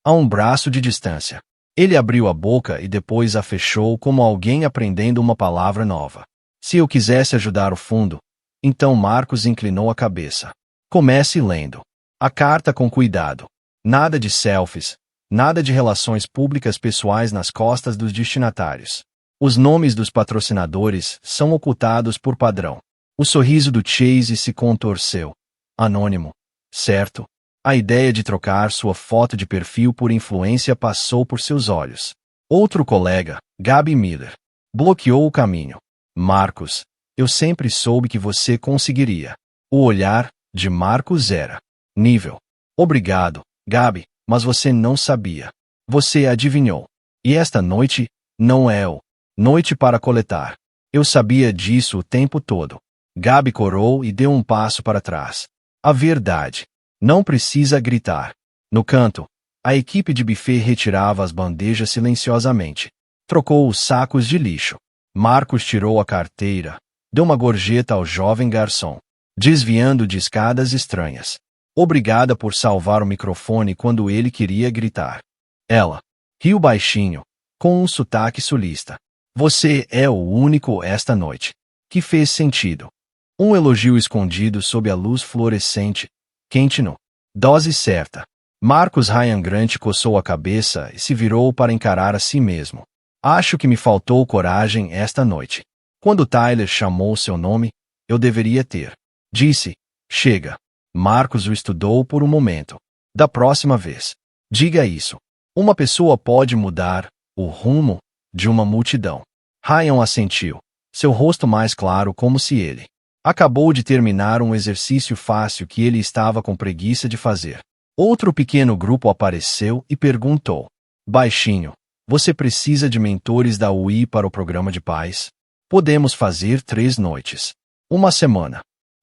a um braço de distância. Ele abriu a boca e depois a fechou como alguém aprendendo uma palavra nova. Se eu quisesse ajudar o fundo, então Marcos inclinou a cabeça. Comece lendo a carta com cuidado. Nada de selfies, nada de relações públicas pessoais nas costas dos destinatários. Os nomes dos patrocinadores são ocultados por padrão. O sorriso do Chase se contorceu. Anônimo, certo? A ideia de trocar sua foto de perfil por influência passou por seus olhos. Outro colega, Gabi Miller, bloqueou o caminho. Marcos, eu sempre soube que você conseguiria. O olhar de Marcos era nível. Obrigado, Gabi, mas você não sabia. Você adivinhou. E esta noite não é noite para coletar. Eu sabia disso o tempo todo. Gabi corou e deu um passo para trás. A verdade. Não precisa gritar. No canto, a equipe de buffet retirava as bandejas silenciosamente. Trocou os sacos de lixo. Marcos tirou a carteira. Deu uma gorjeta ao jovem garçom, desviando de escadas estranhas. Obrigada por salvar o microfone quando ele queria gritar. Ela riu baixinho, com um sotaque sulista. Você é o único esta noite. Que fez sentido. Um elogio escondido sob a luz fluorescente, quente no dose certa. Marcos Ryan Grant coçou a cabeça e se virou para encarar a si mesmo. Acho que me faltou coragem esta noite. Quando Tyler chamou seu nome, eu deveria ter. Disse, chega. Marcos o estudou por um momento. Da próxima vez, diga isso. Uma pessoa pode mudar o rumo de uma multidão. Ryan assentiu, seu rosto mais claro como se ele acabou de terminar um exercício fácil que ele estava com preguiça de fazer. Outro pequeno grupo apareceu e perguntou, baixinho, você precisa de mentores da UI para o programa de paz? Podemos fazer 3 noites. Uma semana.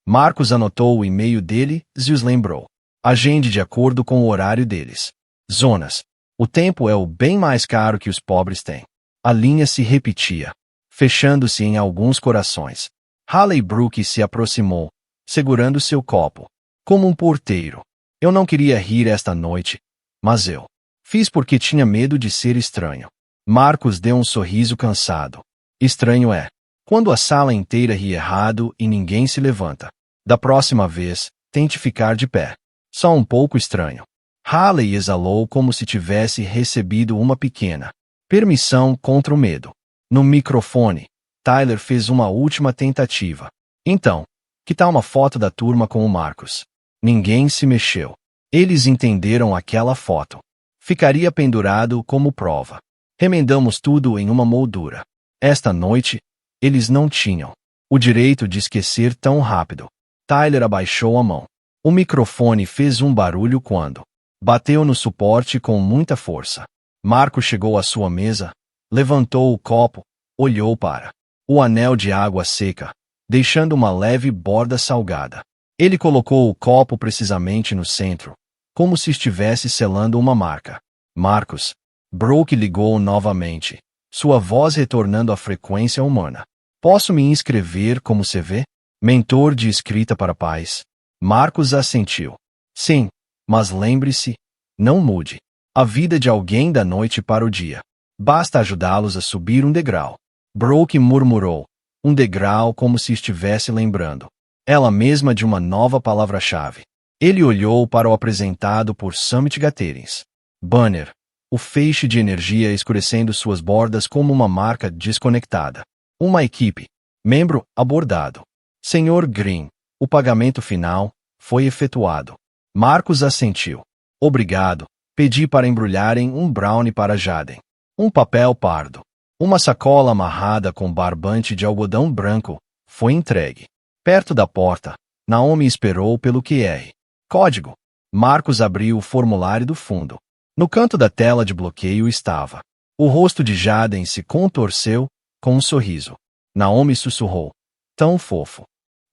Marcos anotou o e-mail dele e os lembrou. Agende de acordo com o horário deles. Zonas. O tempo é o bem mais caro que os pobres têm. A linha se repetia, fechando-se em alguns corações. Haley Brooke se aproximou, segurando seu copo. Como um porteiro. Eu não queria rir esta noite, mas eu fiz porque tinha medo de ser estranho. Marcos deu um sorriso cansado. Estranho é quando a sala inteira ri errado e ninguém se levanta. Da próxima vez, tente ficar de pé. Só um pouco estranho. Haley exalou como se tivesse recebido uma pequena permissão contra o medo. No microfone, Tyler fez uma última tentativa. Então, que tal uma foto da turma com o Marcos? Ninguém se mexeu. Eles entenderam aquela foto. Ficaria pendurado como prova. Remendamos tudo em uma moldura. Esta noite, eles não tinham o direito de esquecer tão rápido. Tyler abaixou a mão. O microfone fez um barulho quando bateu no suporte com muita força. Marcos chegou à sua mesa, levantou o copo, olhou para o anel de água seca, deixando uma leve borda salgada. Ele colocou o copo precisamente no centro, como se estivesse selando uma marca. Marcos. Brooke ligou novamente, sua voz retornando à frequência humana. Posso me inscrever como CV? Mentor de escrita para pais. Marcos assentiu. Sim, mas lembre-se, não mude a vida de alguém da noite para o dia. Basta ajudá-los a subir um degrau. Brooke murmurou, um degrau como se estivesse lembrando ela mesma de uma nova palavra-chave. Ele olhou para o apresentado por Summit Gatherings. Banner. O feixe de energia escurecendo suas bordas como uma marca desconectada. Uma equipe. Membro abordado. Senhor Green. O pagamento final foi efetuado. Marcos assentiu. Obrigado. Pedi para embrulharem um brownie para Jaden. Um papel pardo. Uma sacola amarrada com barbante de algodão branco foi entregue. Perto da porta, Naomi esperou pelo QR Código. Marcos abriu o formulário do fundo. No canto da tela de bloqueio estava. O rosto de Jaden se contorceu, com um sorriso. Naomi sussurrou. Tão fofo.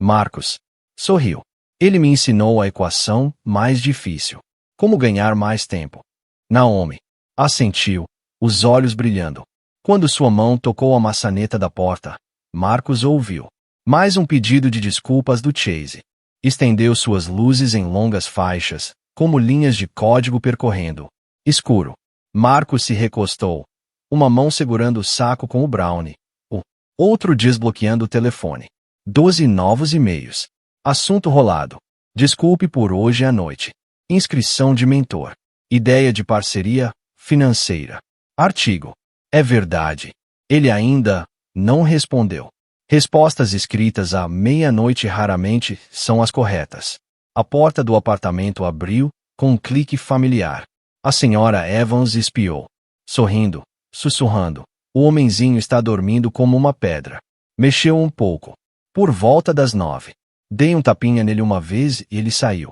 Marcos sorriu. Ele me ensinou a equação mais difícil. Como ganhar mais tempo. Naomi assentiu, os olhos brilhando. Quando sua mão tocou a maçaneta da porta, Marcos ouviu. Mais um pedido de desculpas do Chase. Estendeu suas luzes em longas faixas, como linhas de código percorrendo. Escuro. Marcos se recostou, uma mão segurando o saco com o brownie, o outro desbloqueando o telefone. 12 novos e-mails. Assunto rolado. Desculpe por hoje à noite. Inscrição de mentor. Ideia de parceria financeira. Artigo. É verdade. Ele ainda não respondeu. Respostas escritas à meia-noite raramente são as corretas. A porta do apartamento abriu, com um clique familiar. A senhora Evans espiou. Sorrindo, sussurrando. O homenzinho está dormindo como uma pedra. Mexeu um pouco. Por volta das 9. Dei um tapinha nele uma vez e ele saiu.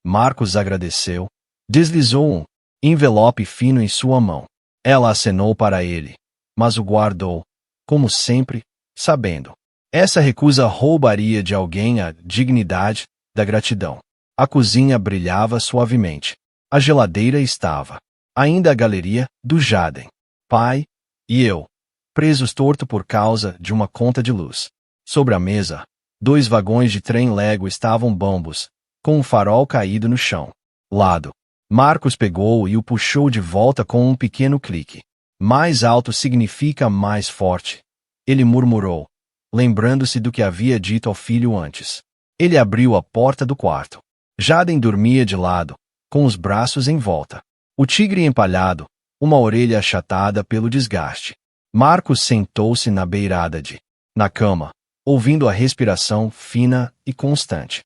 Marcos agradeceu. Deslizou um envelope fino em sua mão. Ela acenou para ele, mas o guardou, como sempre, sabendo. Essa recusa roubaria de alguém a dignidade da gratidão. A cozinha brilhava suavemente. A geladeira estava. Ainda a galeria do Jaden. Pai e eu, presos torto por causa de uma conta de luz. Sobre a mesa, 2 vagões de trem Lego estavam bambos, com um farol caído no chão. Lado. Marcos pegou e o puxou de volta com um pequeno clique. Mais alto significa mais forte. Ele murmurou, lembrando-se do que havia dito ao filho antes. Ele abriu a porta do quarto. Jaden dormia de lado, com os braços em volta. O tigre empalhado, uma orelha achatada pelo desgaste. Marcos sentou-se na beirada na cama, ouvindo a respiração fina e constante.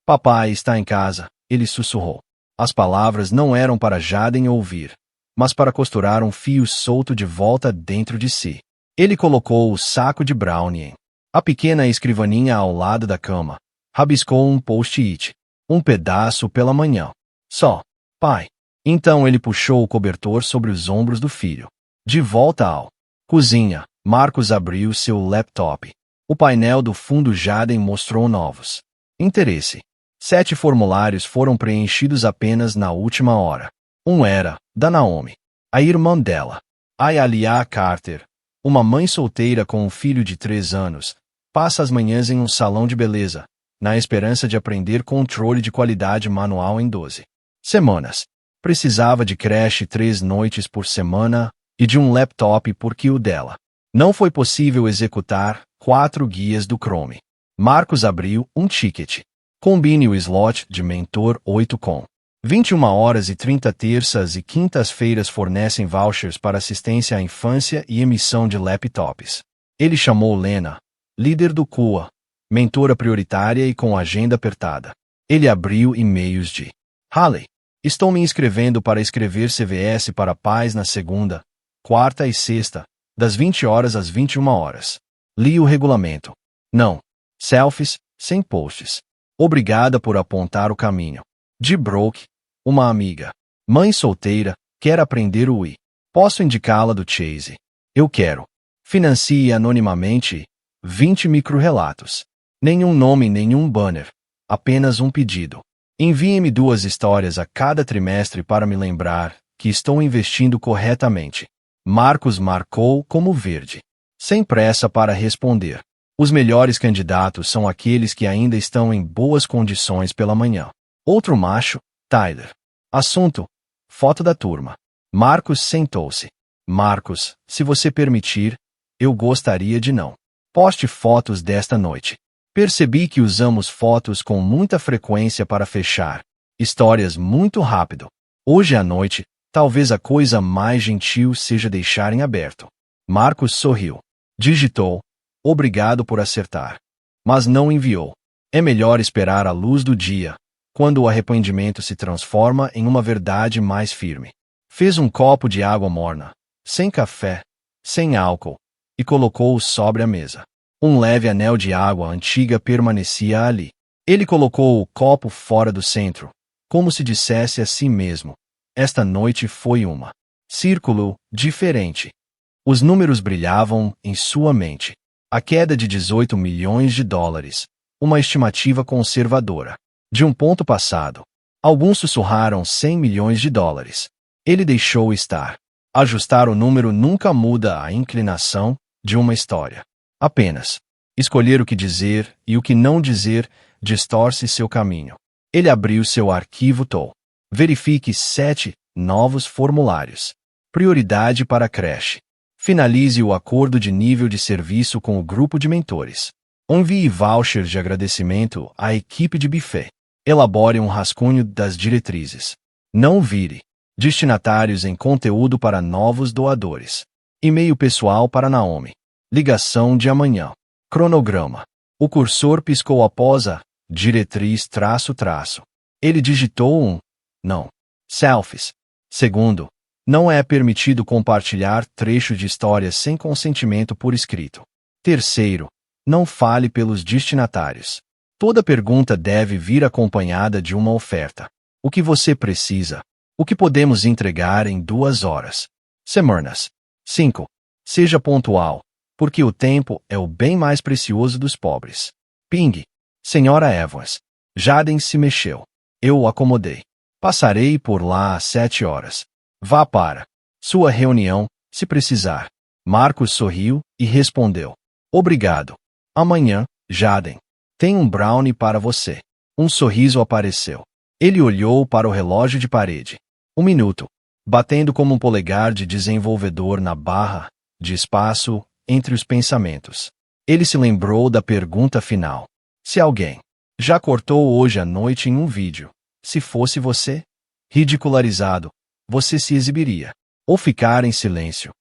Papai está em casa, ele sussurrou. As palavras não eram para Jaden ouvir, mas para costurar um fio solto de volta dentro de si. Ele colocou o saco de brownie em a pequena escrivaninha ao lado da cama. Rabiscou um post-it. Um pedaço pela manhã. Só. Pai. Então ele puxou o cobertor sobre os ombros do filho. De volta ao cozinha, Marcos abriu seu laptop. O painel do fundo Jaden mostrou novos interesse. 7 formulários foram preenchidos apenas na última hora. Um era da Naomi, a irmã dela. Ayala Carter, uma mãe solteira com um filho de 3 anos, passa as manhãs em um salão de beleza, na esperança de aprender controle de qualidade manual em 12 semanas. Precisava de creche 3 noites por semana e de um laptop porque o dela não foi possível executar 4 guias do Chrome. Marcos abriu um ticket. Combine o slot de mentor 8 com 21h30 terças e quintas-feiras fornecem vouchers para assistência à infância e emissão de laptops. Ele chamou Lena, líder do CUA, mentora prioritária e com agenda apertada. Ele abriu e-mails de Haley. Estou me inscrevendo para escrever CVS para pais na segunda, quarta e sexta, das 20 horas às 21 horas. Li o regulamento. Não. Selfies, sem posts. Obrigada por apontar o caminho. De Brooke, uma amiga. Mãe solteira, quer aprender o I. Posso indicá-la do Chase. Eu quero. Financie anonimamente 20 microrelatos. Nenhum nome, nenhum banner. Apenas um pedido. Envie-me 2 histórias a cada trimestre para me lembrar que estou investindo corretamente. Marcos marcou como verde. Sem pressa para responder. Os melhores candidatos são aqueles que ainda estão em boas condições pela manhã. Outro macho, Tyler. Assunto: foto da turma. Marcos sentou-se. Marcos, se você permitir, eu gostaria de não. Poste fotos desta noite. Percebi que usamos fotos com muita frequência para fechar histórias muito rápido. Hoje à noite, talvez a coisa mais gentil seja deixar em aberto. Marcos sorriu. Digitou. Obrigado por acertar. Mas não enviou. É melhor esperar a luz do dia, quando o arrependimento se transforma em uma verdade mais firme. Fez um copo de água morna, sem café, sem álcool, e colocou-o sobre a mesa. Um leve anel de água antiga permanecia ali. Ele colocou o copo fora do centro, como se dissesse a si mesmo: esta noite foi uma círculo diferente. Os números brilhavam em sua mente. A queda de 18 milhões de dólares, uma estimativa conservadora. De um ponto passado. Alguns sussurraram 100 milhões de dólares. Ele deixou estar. Ajustar o número nunca muda a inclinação de uma história. Apenas escolher o que dizer e o que não dizer distorce seu caminho. Ele abriu seu arquivo TOL. Verifique 7 novos formulários. Prioridade para a creche. Finalize o acordo de nível de serviço com o grupo de mentores. Envie vouchers de agradecimento à equipe de buffet. Elabore um rascunho das diretrizes. Não vire destinatários em conteúdo para novos doadores. E-mail pessoal para Naomi. Ligação de amanhã. Cronograma. O cursor piscou após a diretriz --. Ele digitou um não. Selfies. Segundo, não é permitido compartilhar trechos de histórias sem consentimento por escrito. Terceiro, não fale pelos destinatários. Toda pergunta deve vir acompanhada de uma oferta. O que você precisa? O que podemos entregar em 2 horas? Semanas. 5. Seja pontual, porque o tempo é o bem mais precioso dos pobres. Ping. Senhora Evans. Jaden se mexeu. Eu o acomodei. Passarei por lá às 7 horas. Vá para sua reunião, se precisar. Marcos sorriu e respondeu. Obrigado. Amanhã, Jaden. Tem um brownie para você. Um sorriso apareceu. Ele olhou para o relógio de parede. 1 minuto. Batendo como um polegar de desenvolvedor na barra de espaço entre os pensamentos. Ele se lembrou da pergunta final. Se alguém já cortou hoje à noite em um vídeo, se fosse você, ridicularizado, você se exibiria ou ficar em silêncio?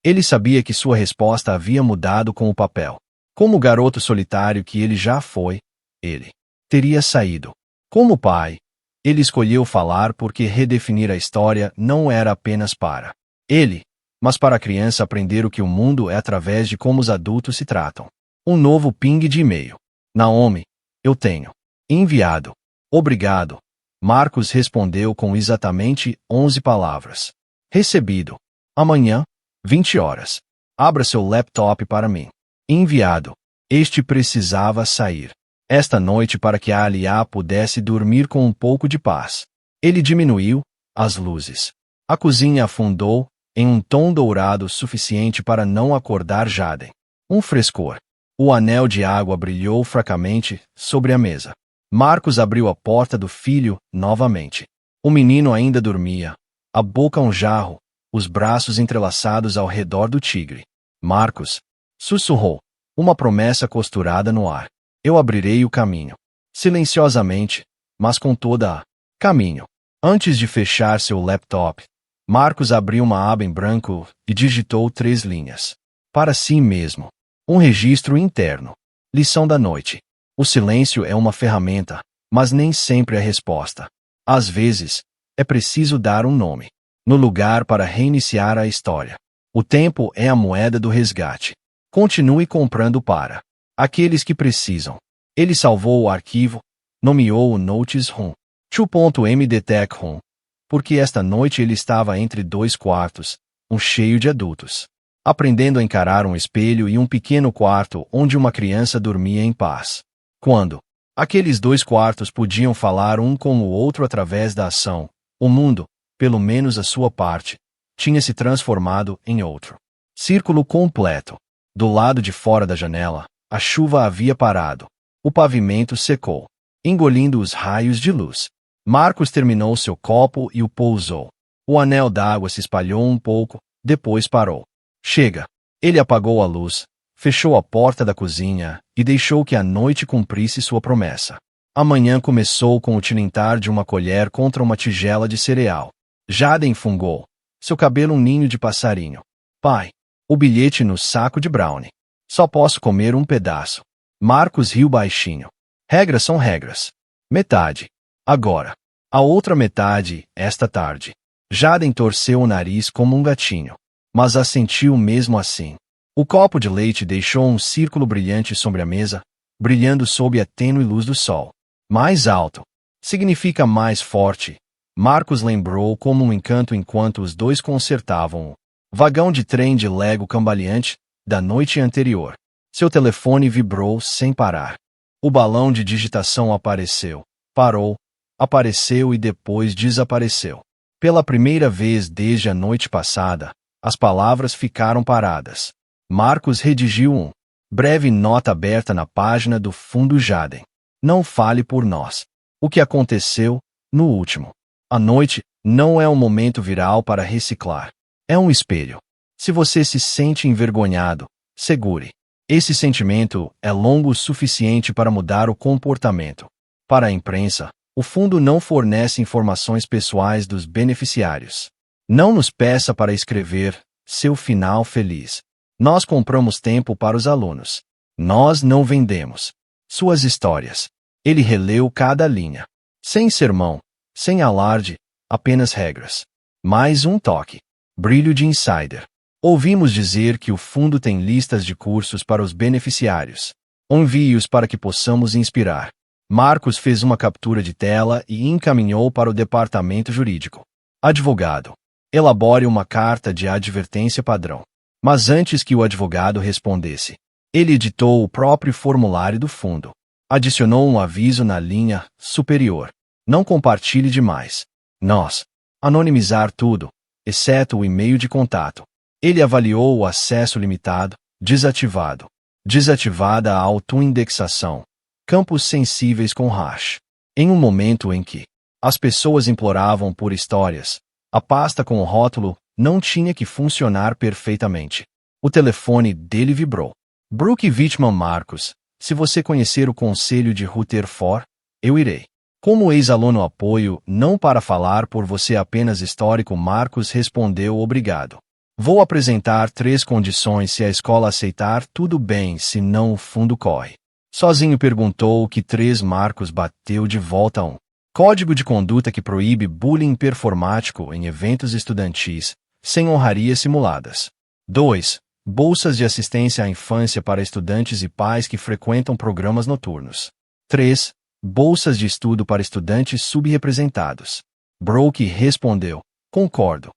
Ele sabia que sua resposta havia mudado com o papel. Como o garoto solitário que ele já foi, ele teria saído Como pai, ele escolheu falar porque redefinir a história não era apenas para ele, mas para a criança aprender o que o mundo é através de como os adultos se tratam. Um novo ping de e-mail. Naomi, eu tenho enviado. Obrigado. Marcos respondeu com exatamente 11 palavras. Recebido. Amanhã, 20 horas. Abra seu laptop para mim. Enviado. Este precisava sair esta noite para que a Alia pudesse dormir com um pouco de paz. Ele diminuiu as luzes. A cozinha afundou em um tom dourado suficiente para não acordar Jaden. Um frescor. O anel de água brilhou fracamente sobre a mesa. Marcos abriu a porta do filho novamente. O menino ainda dormia, a boca um jarro, os braços entrelaçados ao redor do tigre. Marcos sussurrou, uma promessa costurada no ar. Eu abrirei o caminho. Silenciosamente, mas com toda a caminho. Antes de fechar seu laptop, Marcos abriu uma aba em branco e digitou 3 linhas. Para si mesmo. Um registro interno. Lição da noite. O silêncio é uma ferramenta, mas nem sempre é resposta. Às vezes, é preciso dar um nome no lugar para reiniciar a história. O tempo é a moeda do resgate. Continue comprando para aqueles que precisam. Ele salvou o arquivo, nomeou o Notes Room 2.mdtech Room, porque esta noite ele estava entre 2 quartos, um cheio de adultos, aprendendo a encarar um espelho e um pequeno quarto onde uma criança dormia em paz. Quando aqueles 2 quartos podiam falar um com o outro através da ação, o mundo, pelo menos a sua parte, tinha se transformado em outro círculo completo. Do lado de fora da janela, a chuva havia parado. O pavimento secou, engolindo os raios de luz. Marcos terminou seu copo e o pousou. O anel d'água se espalhou um pouco, depois parou. Chega. Ele apagou a luz, fechou a porta da cozinha e deixou que a noite cumprisse sua promessa. A manhã começou com o tilintar de uma colher contra uma tigela de cereal. Jaden fungou, seu cabelo um ninho de passarinho. Pai, o bilhete no saco de brownie. Só posso comer um pedaço. Marcos riu baixinho. Regras são regras. Metade. Agora. A outra metade, esta tarde. Jaden torceu o nariz como um gatinho. Mas assentiu mesmo assim. O copo de leite deixou um círculo brilhante sobre a mesa, brilhando sob a tênue luz do sol. Mais alto. Significa mais forte. Marcos lembrou como um encanto enquanto os dois consertavam o vagão de trem de Lego cambaleante da noite anterior. Seu telefone vibrou sem parar. O balão de digitação apareceu, parou, apareceu e depois desapareceu. Pela primeira vez desde a noite passada, as palavras ficaram paradas. Marcos redigiu breve nota aberta na página do fundo Jaden. Não fale por nós. O que aconteceu, no último. A noite não é um momento viral para reciclar. É um espelho. Se você se sente envergonhado, segure. Esse sentimento é longo o suficiente para mudar o comportamento. Para a imprensa, o fundo não fornece informações pessoais dos beneficiários. Não nos peça para escrever seu final feliz. Nós compramos tempo para os alunos. Nós não vendemos suas histórias. Ele releu cada linha. Sem sermão, sem alarde, apenas regras. Mais um toque. Brilho de insider. Ouvimos dizer que o fundo tem listas de cursos para os beneficiários. Envie-os para que possamos inspirar. Marcos fez uma captura de tela e encaminhou para o departamento jurídico. Advogado. Elabore uma carta de advertência padrão. Mas antes que o advogado respondesse, ele editou o próprio formulário do fundo. Adicionou um aviso na linha superior. Não compartilhe demais. Nós. Anonimizar tudo, exceto o e-mail de contato. Ele avaliou o acesso limitado, desativado. Desativada a autoindexação. Campos sensíveis com hash. Em um momento em que as pessoas imploravam por histórias, a pasta com o rótulo não tinha que funcionar perfeitamente. O telefone dele vibrou. Brooke Whitman Marcos, se você conhecer o conselho de Rutherford, eu irei. Como ex-aluno apoio, não para falar por você apenas histórico. Marcos respondeu obrigado. Vou apresentar 3 condições se a escola aceitar, tudo bem, se não o fundo corre. Sozinho perguntou o que 3. Marcos bateu de volta a 1. Código de conduta que proíbe bullying performático em eventos estudantis, sem honrarias simuladas. 2. Bolsas de assistência à infância para estudantes e pais que frequentam programas noturnos. 3. Bolsas de estudo para estudantes subrepresentados. Brooke respondeu: concordo.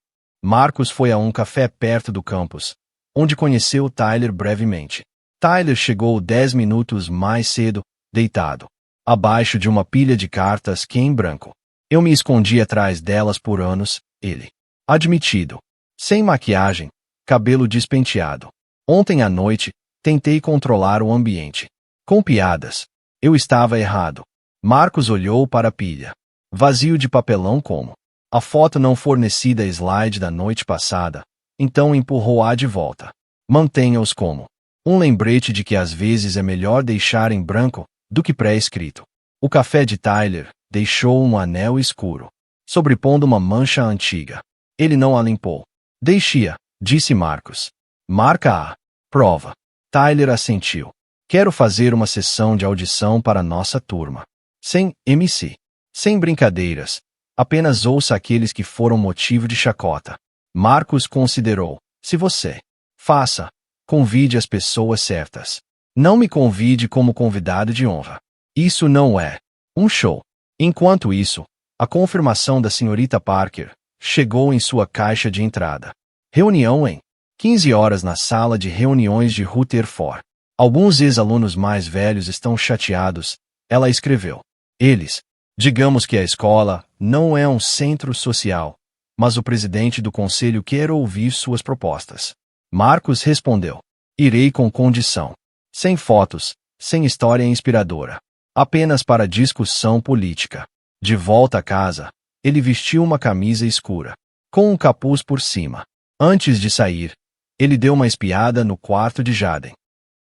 Marcos foi a um café perto do campus, onde conheceu Tyler brevemente. Tyler chegou 10 minutos mais cedo, deitado abaixo de uma pilha de cartas que em branco. Eu me escondi atrás delas por anos, ele admitido. Sem maquiagem, cabelo despenteado. Ontem à noite, tentei controlar o ambiente. Com piadas. Eu estava errado. Marcos olhou para a pilha. Vazio de papelão como a foto não fornecida slide da noite passada, então empurrou-a de volta. Mantenha-os como um lembrete de que às vezes é melhor deixar em branco do que pré-escrito. O café de Tyler deixou um anel escuro, sobrepondo uma mancha antiga. Ele não a limpou. Deixe-a, disse Marcos. Marca a prova. Tyler assentiu. Quero fazer uma sessão de audição para nossa turma. Sem MC. Sem brincadeiras. Apenas ouça aqueles que foram motivo de chacota. Marcos considerou. Se você faça, convide as pessoas certas. Não me convide como convidado de honra. Isso não é um show. Enquanto isso, a confirmação da senhorita Parker chegou em sua caixa de entrada. Reunião em 15 horas na sala de reuniões de Rutherford. Alguns ex-alunos mais velhos estão chateados, ela escreveu. Eles, digamos que a escola não é um centro social, mas o presidente do conselho quer ouvir suas propostas. Marcos respondeu. Irei com condição. Sem fotos, sem história inspiradora. Apenas para discussão política. De volta a casa, ele vestiu uma camisa escura, com um capuz por cima. Antes de sair, ele deu uma espiada no quarto de Jaden.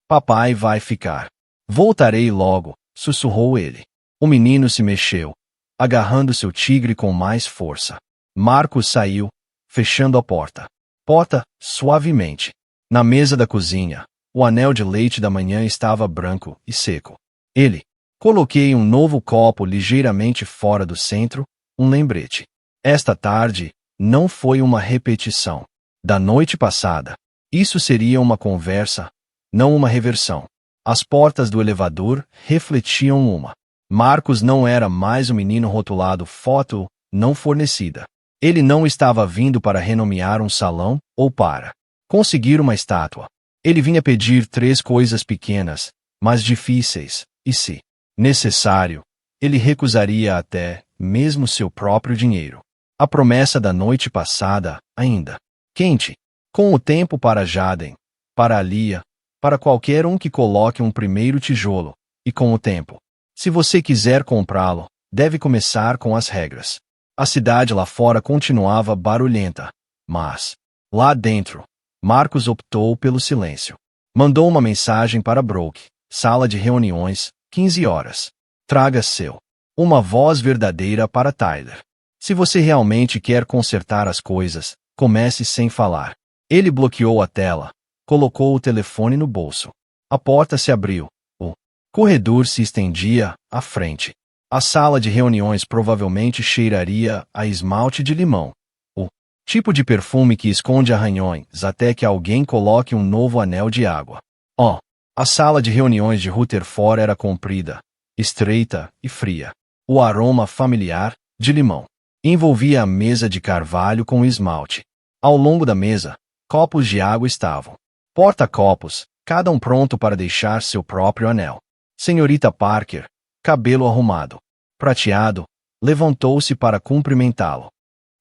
Papai vai ficar. Voltarei logo, sussurrou ele. O menino se mexeu, agarrando seu tigre com mais força. Marcos saiu, fechando a porta. Porta, suavemente. Na mesa da cozinha, o anel de leite da manhã estava branco e seco. Ele. Coloquei um novo copo ligeiramente fora do centro, um lembrete. Esta tarde, não foi uma repetição da noite passada. Isso seria uma conversa, não uma reversão. As portas do elevador refletiam uma. Marcos não era mais o menino rotulado foto não fornecida. Ele não estava vindo para renomear um salão ou para conseguir uma estátua. Ele vinha pedir 3 coisas pequenas, mas difíceis, e se necessário, ele recusaria até mesmo seu próprio dinheiro. A promessa da noite passada, ainda quente, com o tempo para Jaden, para Alia, para qualquer um que coloque um primeiro tijolo, e com o tempo. Se você quiser comprá-lo, deve começar com as regras. A cidade lá fora continuava barulhenta, mas, lá dentro, Marcos optou pelo silêncio. Mandou uma mensagem para Brooke, sala de reuniões, 15 horas. Traga seu. Uma voz verdadeira para Tyler. Se você realmente quer consertar as coisas, comece sem falar. Ele bloqueou a tela, colocou o telefone no bolso. A porta se abriu. O corredor se estendia à frente. A sala de reuniões provavelmente cheiraria a esmalte de limão. O tipo de perfume que esconde arranhões até que alguém coloque um novo anel de água. A sala de reuniões de Rutherford era comprida, estreita e fria. O aroma familiar, de limão, envolvia a mesa de carvalho com esmalte. Ao longo da mesa, copos de água estavam. Porta-copos, cada um pronto para deixar seu próprio anel. Senhorita Parker, cabelo arrumado, prateado, levantou-se para cumprimentá-lo.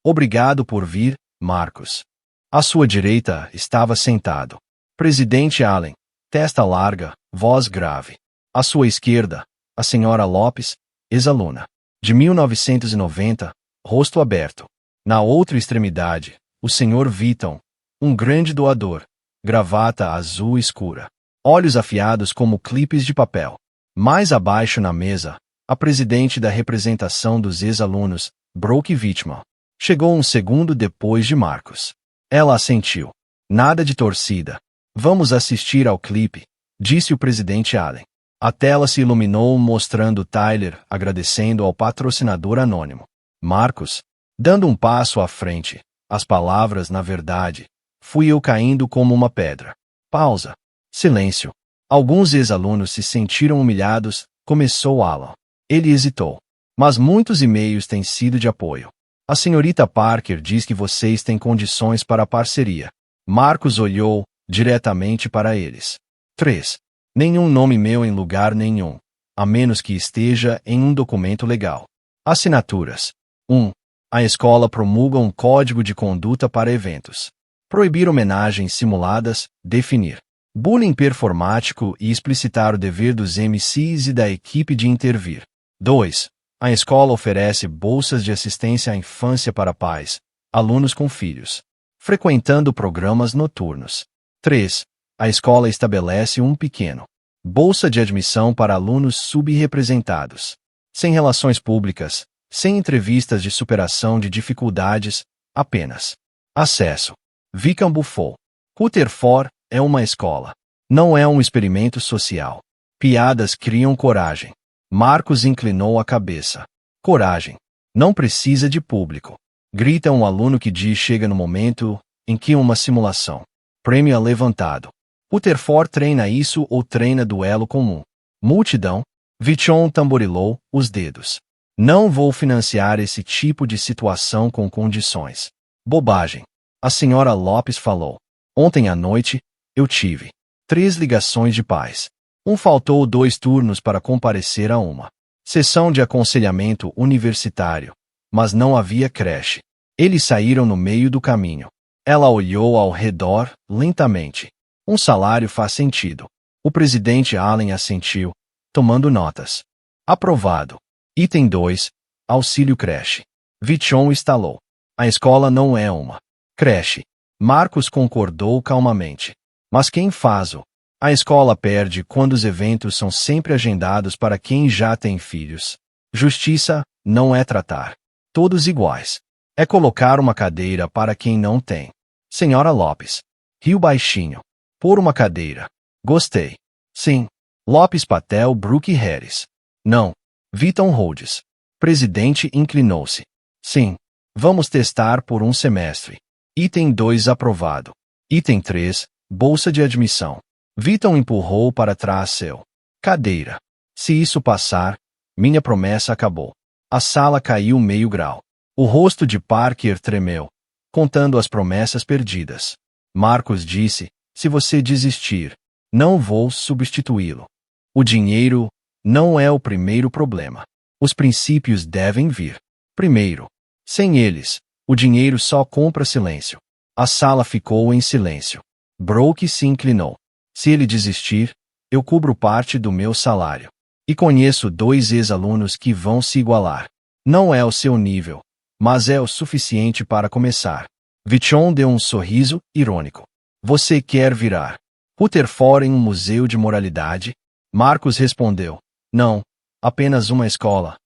Obrigado por vir, Marcos. À sua direita estava sentado Presidente Allen, testa larga, voz grave. À sua esquerda, a senhora Lopes, ex-aluna. De 1990, rosto aberto. Na outra extremidade, o senhor Vitton, um grande doador, gravata azul escura. Olhos afiados como clipes de papel. Mais abaixo na mesa, a presidente da representação dos ex-alunos, Brooke Whitman. Chegou um segundo depois de Marcos. Ela assentiu. Nada de torcida. Vamos assistir ao clipe, disse o presidente Allen. A tela se iluminou mostrando Tyler agradecendo ao patrocinador anônimo. Marcos, dando um passo à frente. As palavras, na verdade, fui eu caindo como uma pedra. Pausa. Silêncio. Alguns ex-alunos se sentiram humilhados, começou Alan. Ele hesitou. Mas muitos e-mails têm sido de apoio. A senhorita Parker diz que vocês têm condições para a parceria. Marcos olhou diretamente para eles. 3. Nenhum nome meu em lugar nenhum, a menos que esteja em um documento legal. Assinaturas. 1. A escola promulga um código de conduta para eventos. Proibir homenagens simuladas, definir bullying performático e explicitar o dever dos MCs e da equipe de intervir. 2. A escola oferece bolsas de assistência à infância para pais, alunos com filhos, frequentando programas noturnos. 3. A escola estabelece um pequeno bolsa de admissão para alunos subrepresentados, sem relações públicas, sem entrevistas de superação de dificuldades, apenas acesso. Wickham bufou. Rutherford é uma escola. Não é um experimento social. Piadas criam coragem. Marcos inclinou a cabeça. Coragem. Não precisa de público. Grita um aluno que diz chega no momento em que uma simulação. Prêmio é levantado. Rutherford treina isso ou treina duelo comum. Multidão. Vichon tamborilou os dedos. Não vou financiar esse tipo de situação com condições. Bobagem. A senhora Lopes falou. Ontem à noite, eu tive 3 ligações de pais. Faltou 2 turnos para comparecer a uma sessão de aconselhamento universitário, mas não havia creche. Eles saíram no meio do caminho. Ela olhou ao redor, lentamente. Um salário faz sentido. O presidente Allen assentiu, tomando notas. Aprovado. Item 2. Auxílio creche. Vichon estalou. A escola não é uma creche. Marcos concordou calmamente. Mas quem faz-o? A escola perde quando os eventos são sempre agendados para quem já tem filhos. Justiça não é tratar todos iguais. É colocar uma cadeira para quem não tem. Senhora Lopes. Riu baixinho. Pôr uma cadeira. Gostei. Sim. Lopes Patel Brooke Harris. Não. Viton Rhodes. Presidente inclinou-se. Sim. Vamos testar por um semestre. Item 2 aprovado. Item 3. Bolsa de admissão. Viton empurrou para trás seu cadeira. Se isso passar, minha promessa acabou. A sala caiu meio grau. O rosto de Parker tremeu, contando as promessas perdidas. Marcos disse, se você desistir, não vou substituí-lo. O dinheiro não é o primeiro problema. Os princípios devem vir primeiro. Sem eles, o dinheiro só compra silêncio. A sala ficou em silêncio. Brooke se inclinou. Se ele desistir, eu cubro parte do meu salário. E conheço 2 ex-alunos que vão se igualar. Não é o seu nível, mas é o suficiente para começar. Vichon deu um sorriso irônico. Você quer virar Rutherford em um museu de moralidade? Marcos respondeu. Não, apenas uma escola.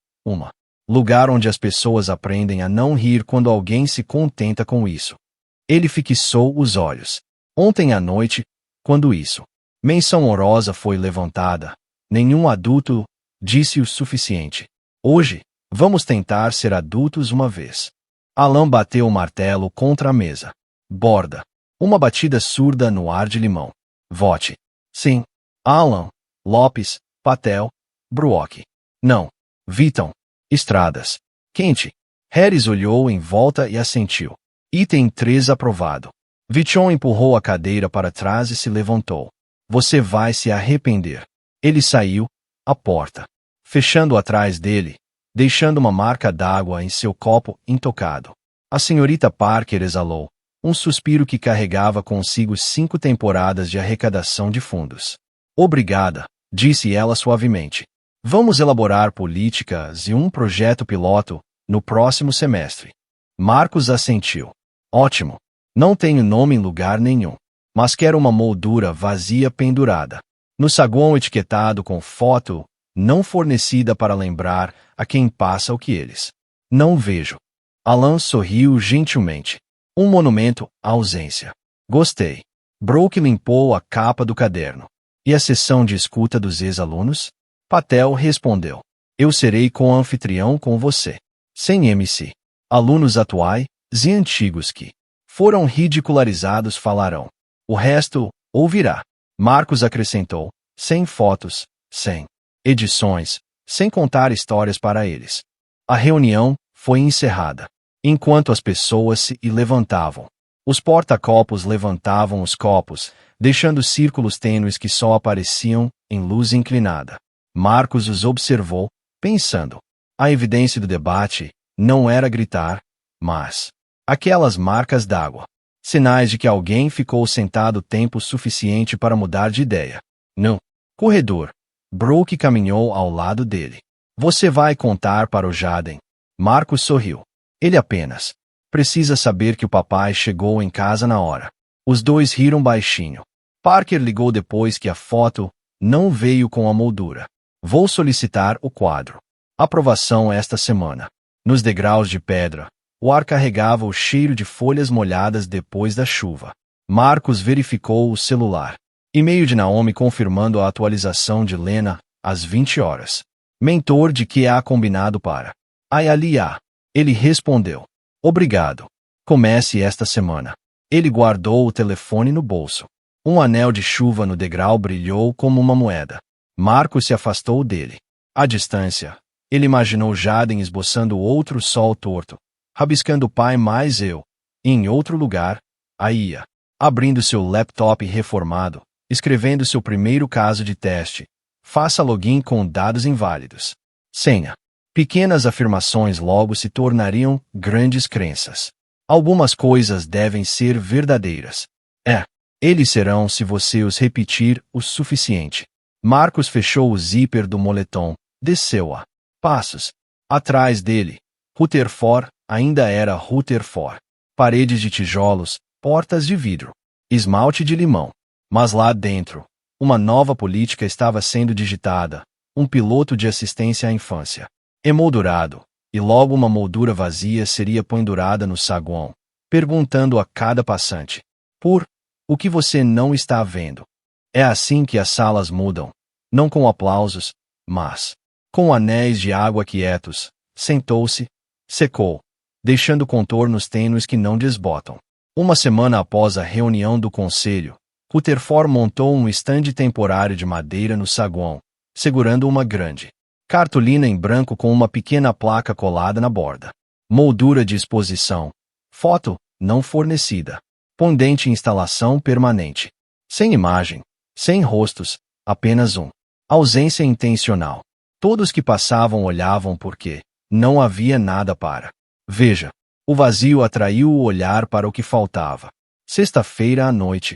Lugar onde as pessoas aprendem a não rir quando alguém se contenta com isso. Ele fixou os olhos. Ontem à noite, quando isso, menção honrosa foi levantada, nenhum adulto disse o suficiente. Hoje, vamos tentar ser adultos uma vez. Alan bateu o martelo contra a mesa. Borda. Uma batida surda no ar de limão. Vote. Sim. Alan. Lopes. Patel. Brooke. Não. Viton. Estradas. Quente. Harris olhou em volta e assentiu. Item 3 aprovado. Vichon empurrou a cadeira para trás e se levantou. Você vai se arrepender. Ele saiu, a porta, fechando atrás dele, deixando uma marca d'água em seu copo intocado. A senhorita Parker exalou, um suspiro que carregava consigo 5 temporadas de arrecadação de fundos. Obrigada, disse ela suavemente. Vamos elaborar políticas e um projeto piloto no próximo semestre. Marcos assentiu. Ótimo. Não tenho nome em lugar nenhum, mas quero uma moldura vazia pendurada no saguão etiquetado com foto não fornecida para lembrar a quem passa o que eles não vejo. Alan sorriu gentilmente. Um monumento à ausência. Gostei. Brooke limpou a capa do caderno. E a sessão de escuta dos ex-alunos? Patel respondeu. Eu serei co-anfitrião com você. Sem MC. Alunos atuais e antigos que foram ridicularizados falarão. O resto ouvirá. Marcos acrescentou. Sem fotos, sem edições, sem contar histórias para eles. A reunião foi encerrada. Enquanto as pessoas se levantavam, os porta-copos levantavam os copos, deixando círculos tênues que só apareciam em luz inclinada. Marcos os observou, pensando. A evidência do debate não era gritar, mas aquelas marcas d'água. Sinais de que alguém ficou sentado tempo suficiente para mudar de ideia. No corredor, Brooke caminhou ao lado dele. Você vai contar para o Jaden? Marcos sorriu. Ele apenas precisa saber que o papai chegou em casa na hora. Os dois riram baixinho. Parker ligou depois que a foto não veio com a moldura. Vou solicitar o quadro. Aprovação esta semana. Nos degraus de pedra, o ar carregava o cheiro de folhas molhadas depois da chuva. Marcos verificou o celular. E-mail de Naomi confirmando a atualização de Lena, às 20 horas. Mentor de que há combinado para Aialia. Ele respondeu. Obrigado. Comece esta semana. Ele guardou o telefone no bolso. Um anel de chuva no degrau brilhou como uma moeda. Marcos se afastou dele. À distância, ele imaginou Jaden esboçando outro sol torto, rabiscando pai mais eu. E em outro lugar, a Ia, abrindo seu laptop reformado, escrevendo seu primeiro caso de teste. Faça login com dados inválidos. Senha. Pequenas afirmações logo se tornariam grandes crenças. Algumas coisas devem ser verdadeiras. Eles serão se você os repetir o suficiente. Marcos fechou o zíper do moletom, desceu a passos. Atrás dele, Rutherford ainda era Rutherford. Paredes de tijolos, portas de vidro, esmalte de limão. Mas lá dentro, uma nova política estava sendo digitada, um piloto de assistência à infância. Emoldurado, e logo uma moldura vazia seria pendurada no saguão, perguntando a cada passante. Por o que você não está vendo? É assim que as salas mudam, não com aplausos, mas com anéis de água quietos. Sentou-se, secou, deixando contornos tênues que não desbotam. Uma semana após a reunião do conselho, Rutherford montou um estande temporário de madeira no saguão, segurando uma grande cartolina em branco com uma pequena placa colada na borda. Moldura de exposição. Foto não fornecida. Pendente instalação permanente. Sem imagem, sem rostos, apenas um. Ausência intencional. Todos que passavam olhavam porque não havia nada para. Veja, o vazio atraiu o olhar para o que faltava. Sexta-feira à noite,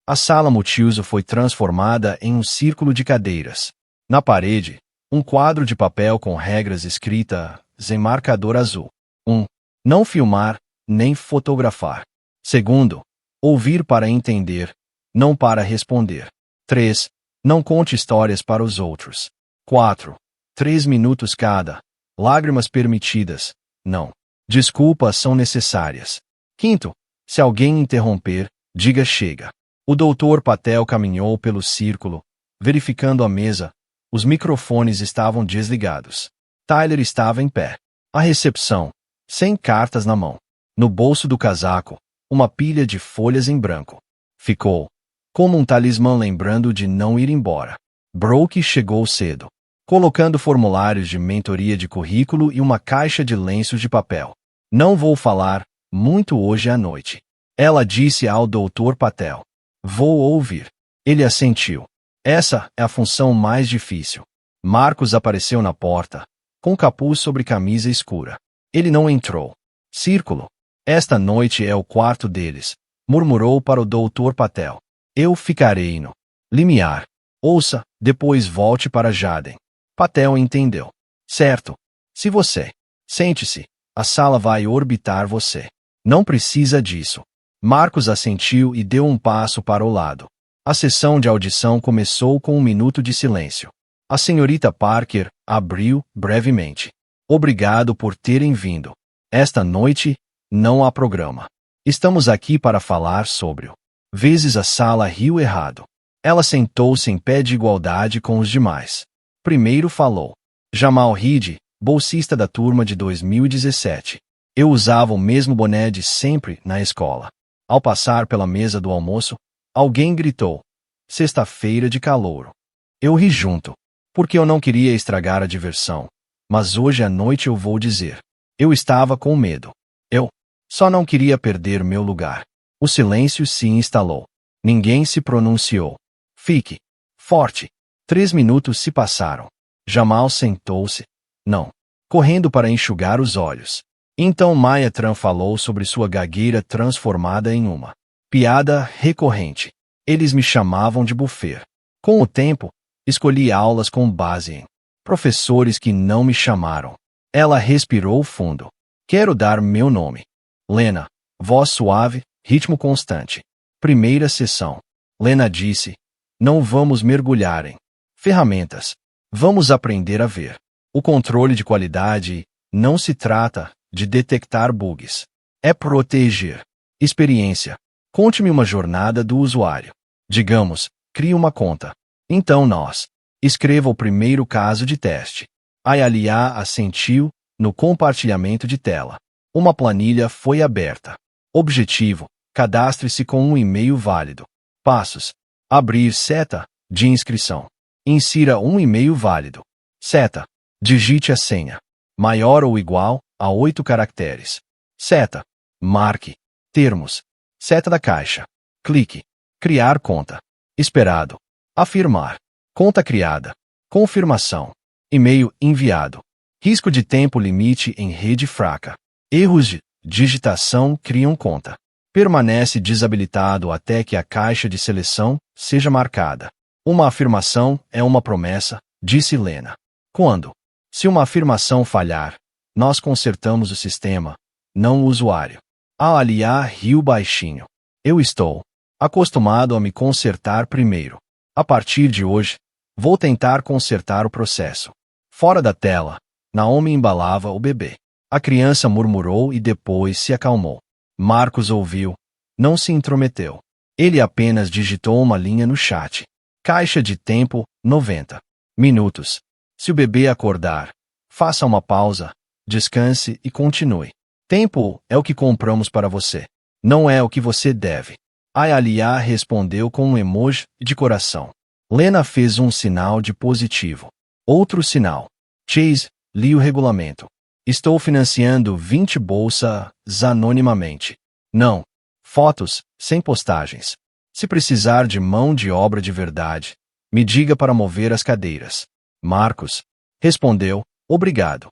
a sala multiuso foi transformada em um círculo de cadeiras. Na parede, um quadro de papel com regras escritas em marcador azul. 1. Não filmar, nem fotografar. 2. Ouvir para entender, não para responder. 3. Não conte histórias para os outros. 4. 3 minutos cada. Lágrimas permitidas. Não. Desculpas são necessárias. 5. Se alguém interromper, diga chega. O Dr. Patel caminhou pelo círculo, verificando a mesa. Os microfones estavam desligados. Tyler estava em pé. A recepção, sem cartas na mão. No bolso do casaco, uma pilha de folhas em branco. Ficou como um talismã lembrando de não ir embora. Brooke chegou cedo, colocando formulários de mentoria de currículo e uma caixa de lenços de papel. Não vou falar muito hoje à noite. Ela disse ao Dr. Patel. Vou ouvir. Ele assentiu. Essa é a função mais difícil. Marcos apareceu na porta, com capuz sobre camisa escura. Ele não entrou. Círculo. Esta noite é o quarto deles, murmurou para o Dr. Patel. Eu ficarei no limiar. Ouça, depois volte para Jaden. Patel entendeu. Certo. Se você sente-se, a sala vai orbitar você. Não precisa disso. Marcos assentiu e deu um passo para o lado. A sessão de audição começou com um minuto de silêncio. A senhorita Parker abriu brevemente. Obrigado por terem vindo. Esta noite, não há programa. Estamos aqui para falar sobre o vezes a sala riu errado. Ela sentou-se em pé de igualdade com os demais. Primeiro falou. Jamal Reed, bolsista da turma de 2017. Eu usava o mesmo boné de sempre na escola. Ao passar pela mesa do almoço, alguém gritou: "Sexta-feira de calouro." Eu ri junto, porque eu não queria estragar a diversão, mas hoje à noite eu vou dizer. Eu estava com medo. Eu só não queria perder meu lugar. O silêncio se instalou. Ninguém se pronunciou. Fique forte. 3 minutos se passaram. Jamal sentou-se, não, correndo para enxugar os olhos. Então Maya Tran falou sobre sua gagueira transformada em uma piada recorrente. Eles me chamavam de buffet. Com o tempo, escolhi aulas com base em professores que não me chamaram. Ela respirou fundo. Quero dar meu nome. Lena, voz suave, ritmo constante. Primeira sessão. Lena disse: "Não vamos mergulhar em ferramentas. Vamos aprender a ver. O controle de qualidade não se trata de detectar bugs. É proteger. Experiência. Conte-me uma jornada do usuário. Digamos, crie uma conta. Então escreva o primeiro caso de teste." Ayalia assentiu no compartilhamento de tela. Uma planilha foi aberta. Objetivo: cadastre-se com um e-mail válido. Passos: abrir seta de inscrição. Insira um e-mail válido. Seta: digite a senha. Maior ou igual a 8 caracteres. Seta: marque termos. Seta da caixa. Clique. Criar conta. Esperado. Afirmar. Conta criada. Confirmação. E-mail enviado. Risco de tempo limite em rede fraca. Erros de digitação criam conta. Permanece desabilitado até que a caixa de seleção seja marcada. Uma afirmação é uma promessa, disse Lena. Quando? Se uma afirmação falhar, nós consertamos o sistema, não o usuário. A Alia riu baixinho. Eu estou acostumado a me consertar primeiro. A partir de hoje, vou tentar consertar o processo. Fora da tela, Naomi embalava o bebê. A criança murmurou e depois se acalmou. Marcos ouviu. Não se intrometeu. Ele apenas digitou uma linha no chat. Caixa de tempo, 90 minutos. Se o bebê acordar, faça uma pausa, descanse e continue. Tempo é o que compramos para você. Não é o que você deve. Ayalia respondeu com um emoji de coração. Lena fez um sinal de positivo. Outro sinal. Chase, li o regulamento. Estou financiando 20 bolsas anonimamente. Não. Fotos, sem postagens. Se precisar de mão de obra de verdade, me diga para mover as cadeiras. Marcos respondeu: obrigado.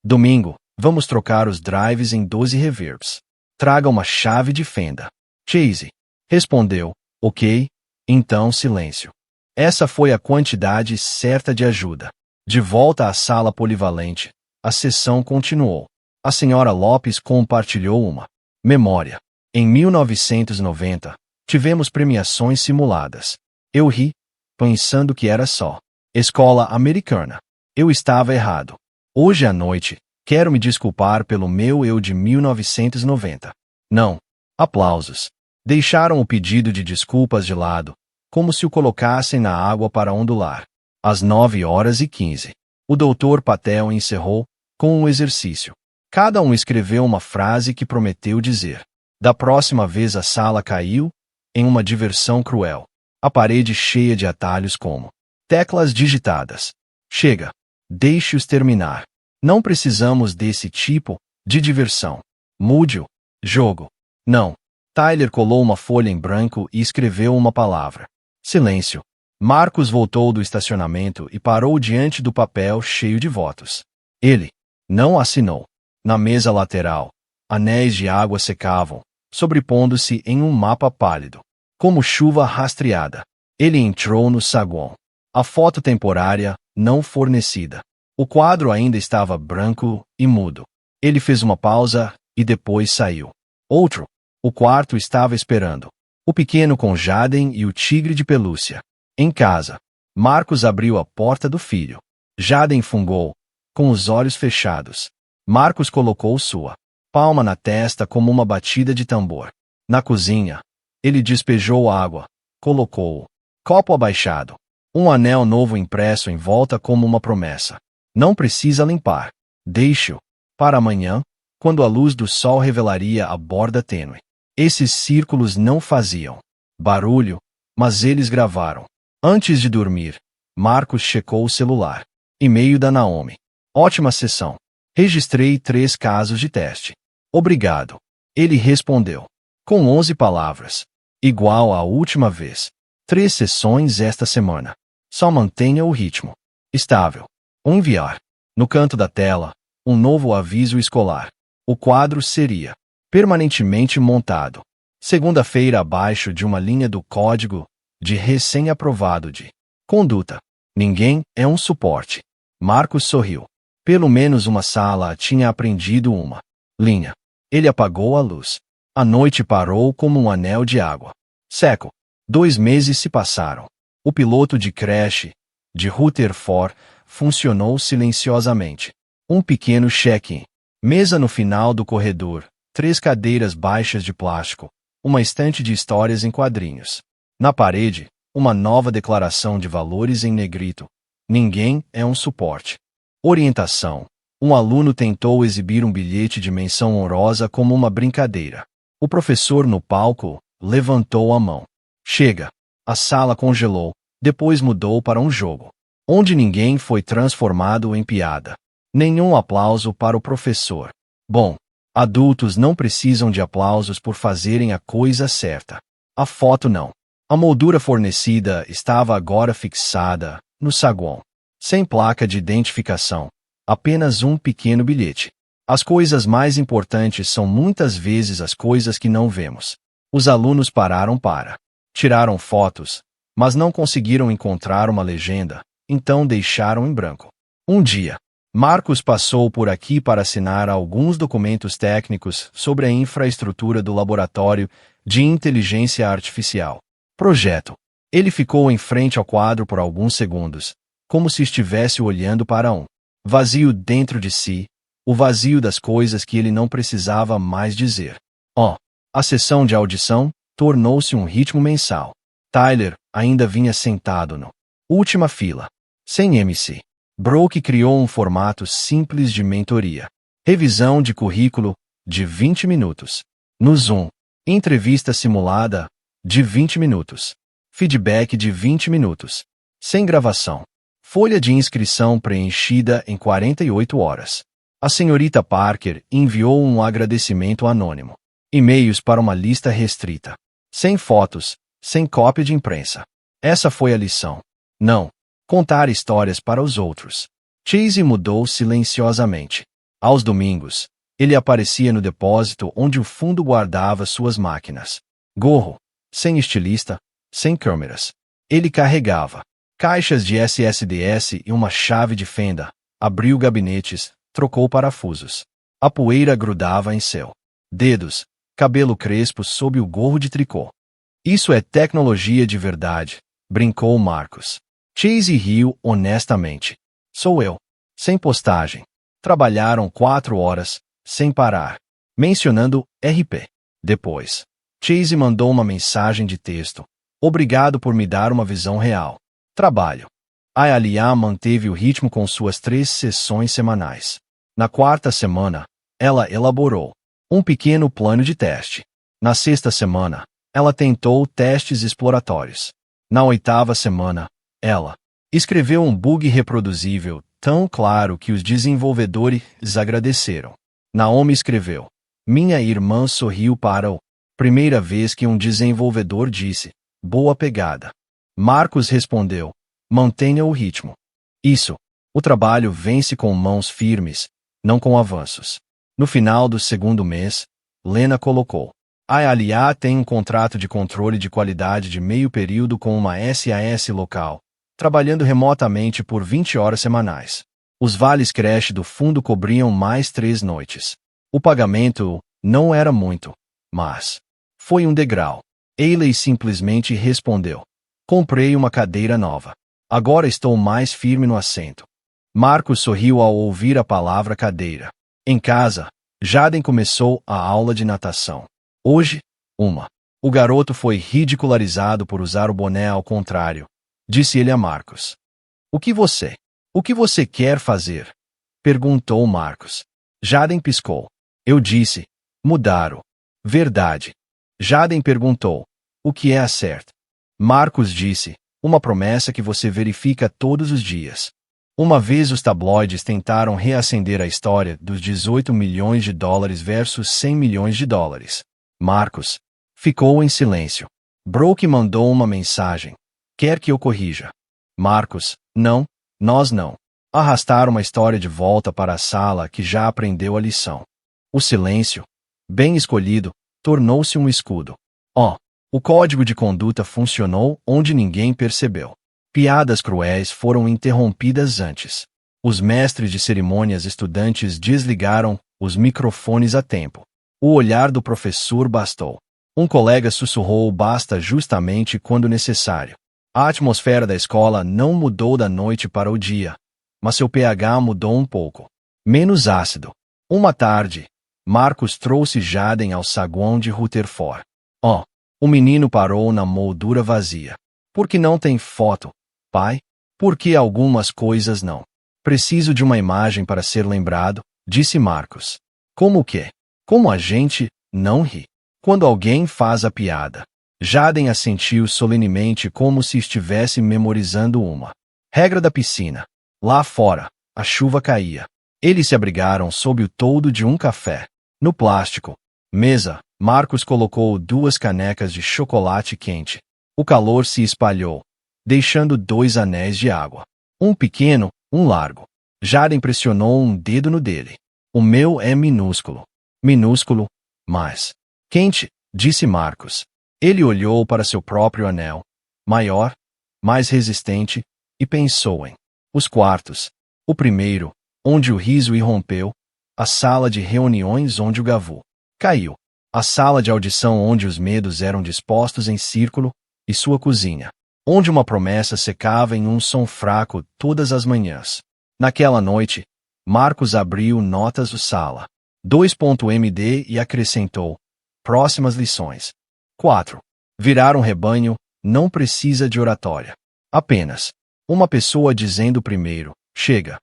Domingo, vamos trocar os drives em 12 reverbs. Traga uma chave de fenda. Chase respondeu: ok. Então silêncio. Essa foi a quantidade certa de ajuda. De volta à sala polivalente, a sessão continuou. A senhora Lopes compartilhou uma memória. Em 1990, tivemos premiações simuladas. Eu ri, pensando que era só escola americana. Eu estava errado. Hoje à noite, quero me desculpar pelo meu eu de 1990. Não. Aplausos. Deixaram o pedido de desculpas de lado, como se o colocassem na água para ondular. Às 9h15, o Dr. Patel encerrou com um exercício. Cada um escreveu uma frase que prometeu dizer. Da próxima vez a sala caiu em uma diversão cruel. A parede cheia de atalhos como teclas digitadas. Chega. Deixe-os terminar. Não precisamos desse tipo de diversão. Mude o jogo. Não. Tyler colou uma folha em branco e escreveu uma palavra. Silêncio. Marcos voltou do estacionamento e parou diante do papel cheio de votos. Ele não assinou. Na mesa lateral, anéis de água secavam, sobrepondo-se em um mapa pálido, como chuva rastreada. Ele entrou no saguão. A foto temporária, não fornecida. O quadro ainda estava branco e mudo. Ele fez uma pausa e depois saiu. Outro. O quarto estava esperando. O pequeno com Jaden e o tigre de pelúcia. Em casa, Marcos abriu a porta do filho. Jaden fungou, com os olhos fechados. Marcos colocou sua palma na testa como uma batida de tambor. Na cozinha, ele despejou água, colocou Copo abaixado. Um anel novo impresso em volta como uma promessa. Não precisa limpar. Deixe-o para amanhã, quando a luz do sol revelaria a borda tênue. Esses círculos não faziam barulho, mas eles gravaram. Antes de dormir, Marcos checou o celular. E-mail da Naomi. Ótima sessão. Registrei 3 casos de teste. Obrigado. Ele respondeu. Com 11 palavras. Igual à última vez. 3 sessões esta semana. Só mantenha o ritmo. Estável. Enviar. No canto da tela, um novo aviso escolar. O quadro seria permanentemente montado. Segunda-feira abaixo de uma linha do código de recém-aprovado de conduta. Ninguém é um suporte. Marcos sorriu. Pelo menos uma sala tinha aprendido uma linha. Ele apagou a luz. A noite parou como um anel de água. Seco. 2 meses se passaram. O piloto de creche, de Rutherford, funcionou silenciosamente. Um pequeno check-in. Mesa no final do corredor. 3 cadeiras baixas de plástico. Uma estante de histórias em quadrinhos. Na parede, uma nova declaração de valores em negrito. Ninguém é um suporte. Orientação. Um aluno tentou exibir um bilhete de menção honrosa como uma brincadeira. O professor no palco levantou a mão. Chega. A sala congelou, depois mudou para um jogo, onde ninguém foi transformado em piada. Nenhum aplauso para o professor. Bom, adultos não precisam de aplausos por fazerem a coisa certa. A foto não. A moldura fornecida estava agora fixada no saguão. Sem placa de identificação. Apenas um pequeno bilhete. As coisas mais importantes são muitas vezes as coisas que não vemos. Os alunos pararam para tiraram fotos, mas não conseguiram encontrar uma legenda, então deixaram em branco. Um dia, Marcos passou por aqui para assinar alguns documentos técnicos sobre a infraestrutura do Laboratório de Inteligência Artificial. Projeto. Ele ficou em frente ao quadro por alguns segundos, como se estivesse olhando para um vazio dentro de si, o vazio das coisas que ele não precisava mais dizer. A sessão de audição tornou-se um ritmo mensal. Tyler ainda vinha sentado no última fila. Sem MC. Brooke criou um formato simples de mentoria. Revisão de currículo, de 20 minutos. No Zoom. Entrevista simulada, de 20 minutos. Feedback de 20 minutos. Sem gravação. Folha de inscrição preenchida em 48 horas. A senhorita Parker enviou um agradecimento anônimo. E-mails para uma lista restrita. Sem fotos, sem cópia de imprensa. Essa foi a lição. Não. Contar histórias para os outros. Chase mudou silenciosamente. Aos domingos, ele aparecia no depósito onde o fundo guardava suas máquinas. Gorro. Sem estilista, sem câmeras. Ele carregava caixas de SSDs e uma chave de fenda. Abriu gabinetes, trocou parafusos. A poeira grudava em seu dedos. Cabelo crespo sob o gorro de tricô. Isso é tecnologia de verdade, brincou Marcos. Chase riu honestamente. Sou eu. Sem postagem. Trabalharam 4 horas, sem parar. Mencionando RP. Depois, Chase mandou uma mensagem de texto. Obrigado por me dar uma visão real. Trabalho. A Alia manteve o ritmo com suas 3 sessões semanais. Na 4ª semana, ela elaborou um pequeno plano de teste. Na 6ª semana, ela tentou testes exploratórios. Na 8ª semana, ela escreveu um bug reproduzível tão claro que os desenvolvedores agradeceram. Naomi escreveu. Minha irmã sorriu para a primeira vez que um desenvolvedor disse, boa pegada. Marcos respondeu, mantenha o ritmo. Isso. O trabalho vence com mãos firmes, não com avanços. No final do 2º mês, Lena colocou. A Alia tem um contrato de controle de qualidade de meio período com uma SAS local, trabalhando remotamente por 20 horas semanais. Os vales creche do fundo cobriam mais 3 noites. O pagamento não era muito, mas foi um degrau. Ailey simplesmente respondeu. Comprei uma cadeira nova. Agora estou mais firme no assento. Marcos sorriu ao ouvir a palavra cadeira. Em casa, Jaden começou a aula de natação. Hoje, uma O garoto foi ridicularizado por usar o boné ao contrário, disse ele a Marcus. O que você quer fazer? Perguntou Marcus. Jaden piscou. Eu disse, mudar o. Verdade. Jaden perguntou, o que é a certa? Marcus disse, uma promessa que você verifica todos os dias. Uma vez os tabloides tentaram reacender a história dos 18 milhões de dólares versus 100 milhões de dólares. Marcus ficou em silêncio. Brooke mandou uma mensagem. Quer que eu corrija? Marcus, não, nós não. Arrastar uma história de volta para a sala que já aprendeu a lição. O silêncio, bem escolhido, tornou-se um escudo. O código de conduta funcionou onde ninguém percebeu. Piadas cruéis foram interrompidas antes. Os mestres de cerimônias estudantes desligaram os microfones a tempo. O olhar do professor bastou. Um colega sussurrou basta justamente quando necessário. A atmosfera da escola não mudou da noite para o dia, mas seu pH mudou um pouco. Menos ácido. Uma tarde, Marcus trouxe Jaden ao saguão de Rutherford. O menino parou na moldura vazia. Por que não tem foto, pai? Por que algumas coisas não? Preciso de uma imagem para ser lembrado, disse Marcus. Como o quê? Como a gente não ri quando alguém faz a piada. Jaden assentiu solenemente como se estivesse memorizando uma regra da piscina. Lá fora, a chuva caía. Eles se abrigaram sob o toldo de um café. No plástico, mesa, Marcus colocou 2 canecas de chocolate quente. O calor se espalhou, deixando 2 anéis de água. Um pequeno, um largo. Jaden pressionou um dedo no dele. O meu é minúsculo. Minúsculo, mas quente, disse Marcus. Ele olhou para seu próprio anel, maior, mais resistente, e pensou em os quartos. O primeiro, onde o riso irrompeu, a sala de reuniões onde o gavu caiu, a sala de audição onde os medos eram dispostos em círculo, e sua cozinha, onde uma promessa secava em um som fraco todas as manhãs. Naquela noite, Marcus abriu notas do sala 2.md e acrescentou: próximas lições. 4. Virar um rebanho não precisa de oratória. Apenas uma pessoa dizendo primeiro, chega.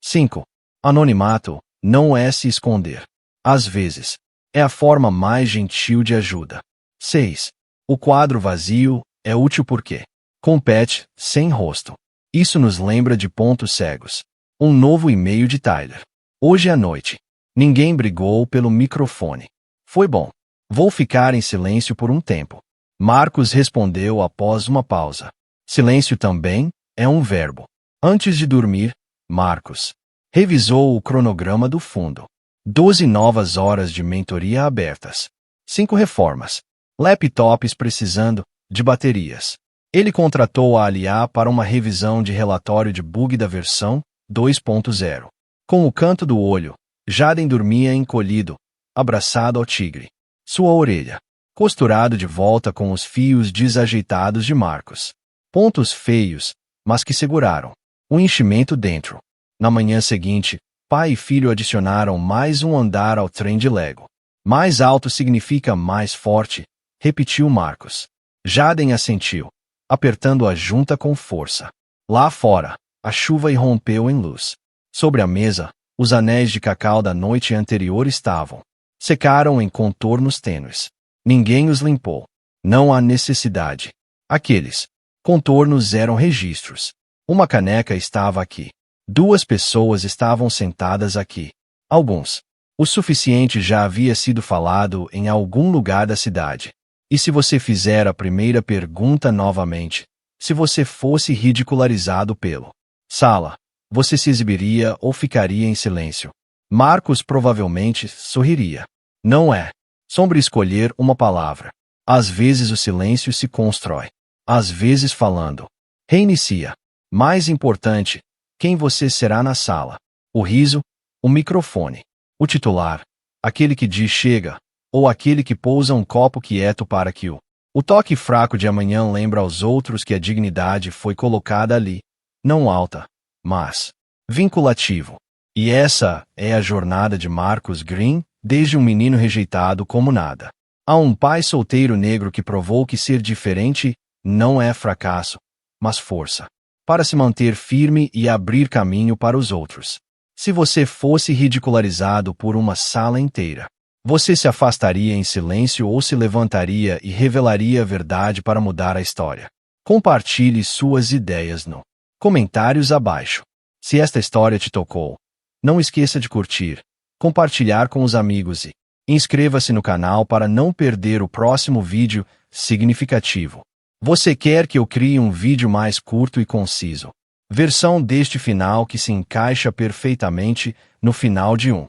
5. Anonimato não é se esconder. Às vezes, é a forma mais gentil de ajuda. 6. O quadro vazio é útil porque compete sem rosto. Isso nos lembra de pontos cegos. Um novo e-mail de Tyler. Hoje à noite. Ninguém brigou pelo microfone. Foi bom. Vou ficar em silêncio por um tempo. Marcus respondeu após uma pausa. Silêncio também é um verbo. Antes de dormir, Marcus revisou o cronograma do fundo. 12 novas horas de mentoria abertas. 5 reformas. Laptops precisando de baterias. Ele contratou a Alia para uma revisão de relatório de bug da versão 2.0. Com o canto do olho, Jaden dormia encolhido, abraçado ao tigre. Sua orelha, costurado de volta com os fios desajeitados de Marcus. Pontos feios, mas que seguraram. Um enchimento dentro. Na manhã seguinte, pai e filho adicionaram mais um andar ao trem de Lego. Mais alto significa mais forte, repetiu Marcus. Jaden assentiu, apertando a junta com força. Lá fora, a chuva irrompeu em luz. Sobre a mesa, os anéis de cacau da noite anterior estavam. Secaram em contornos tênues. Ninguém os limpou. Não há necessidade. Aqueles contornos eram registros. Uma caneca estava aqui. 2 pessoas estavam sentadas aqui. Alguns. O suficiente já havia sido falado em algum lugar da cidade. E se você fizer a primeira pergunta novamente, se você fosse ridicularizado pelo sala, você se exibiria ou ficaria em silêncio? Marcus provavelmente sorriria. Não é sobre escolher uma palavra. Às vezes o silêncio se constrói. Às vezes falando. Reinicia. Mais importante, quem você será na sala. O riso, o microfone. O titular, aquele que diz chega, ou aquele que pousa um copo quieto para que o toque fraco de amanhã lembra aos outros que a dignidade foi colocada ali, não alta, mas vinculativo. E essa é a jornada de Marcus Green, desde um menino rejeitado como nada, Há um pai solteiro negro que provou que ser diferente não é fracasso, mas força, para se manter firme e abrir caminho para os outros. Se você fosse ridicularizado por uma sala inteira, você se afastaria em silêncio ou se levantaria e revelaria a verdade para mudar a história? Compartilhe suas ideias no comentários abaixo. Se esta história te tocou, não esqueça de curtir, compartilhar com os amigos e inscreva-se no canal para não perder o próximo vídeo significativo. Você quer que eu crie um vídeo mais curto e conciso? Versão deste final que se encaixa perfeitamente no final de um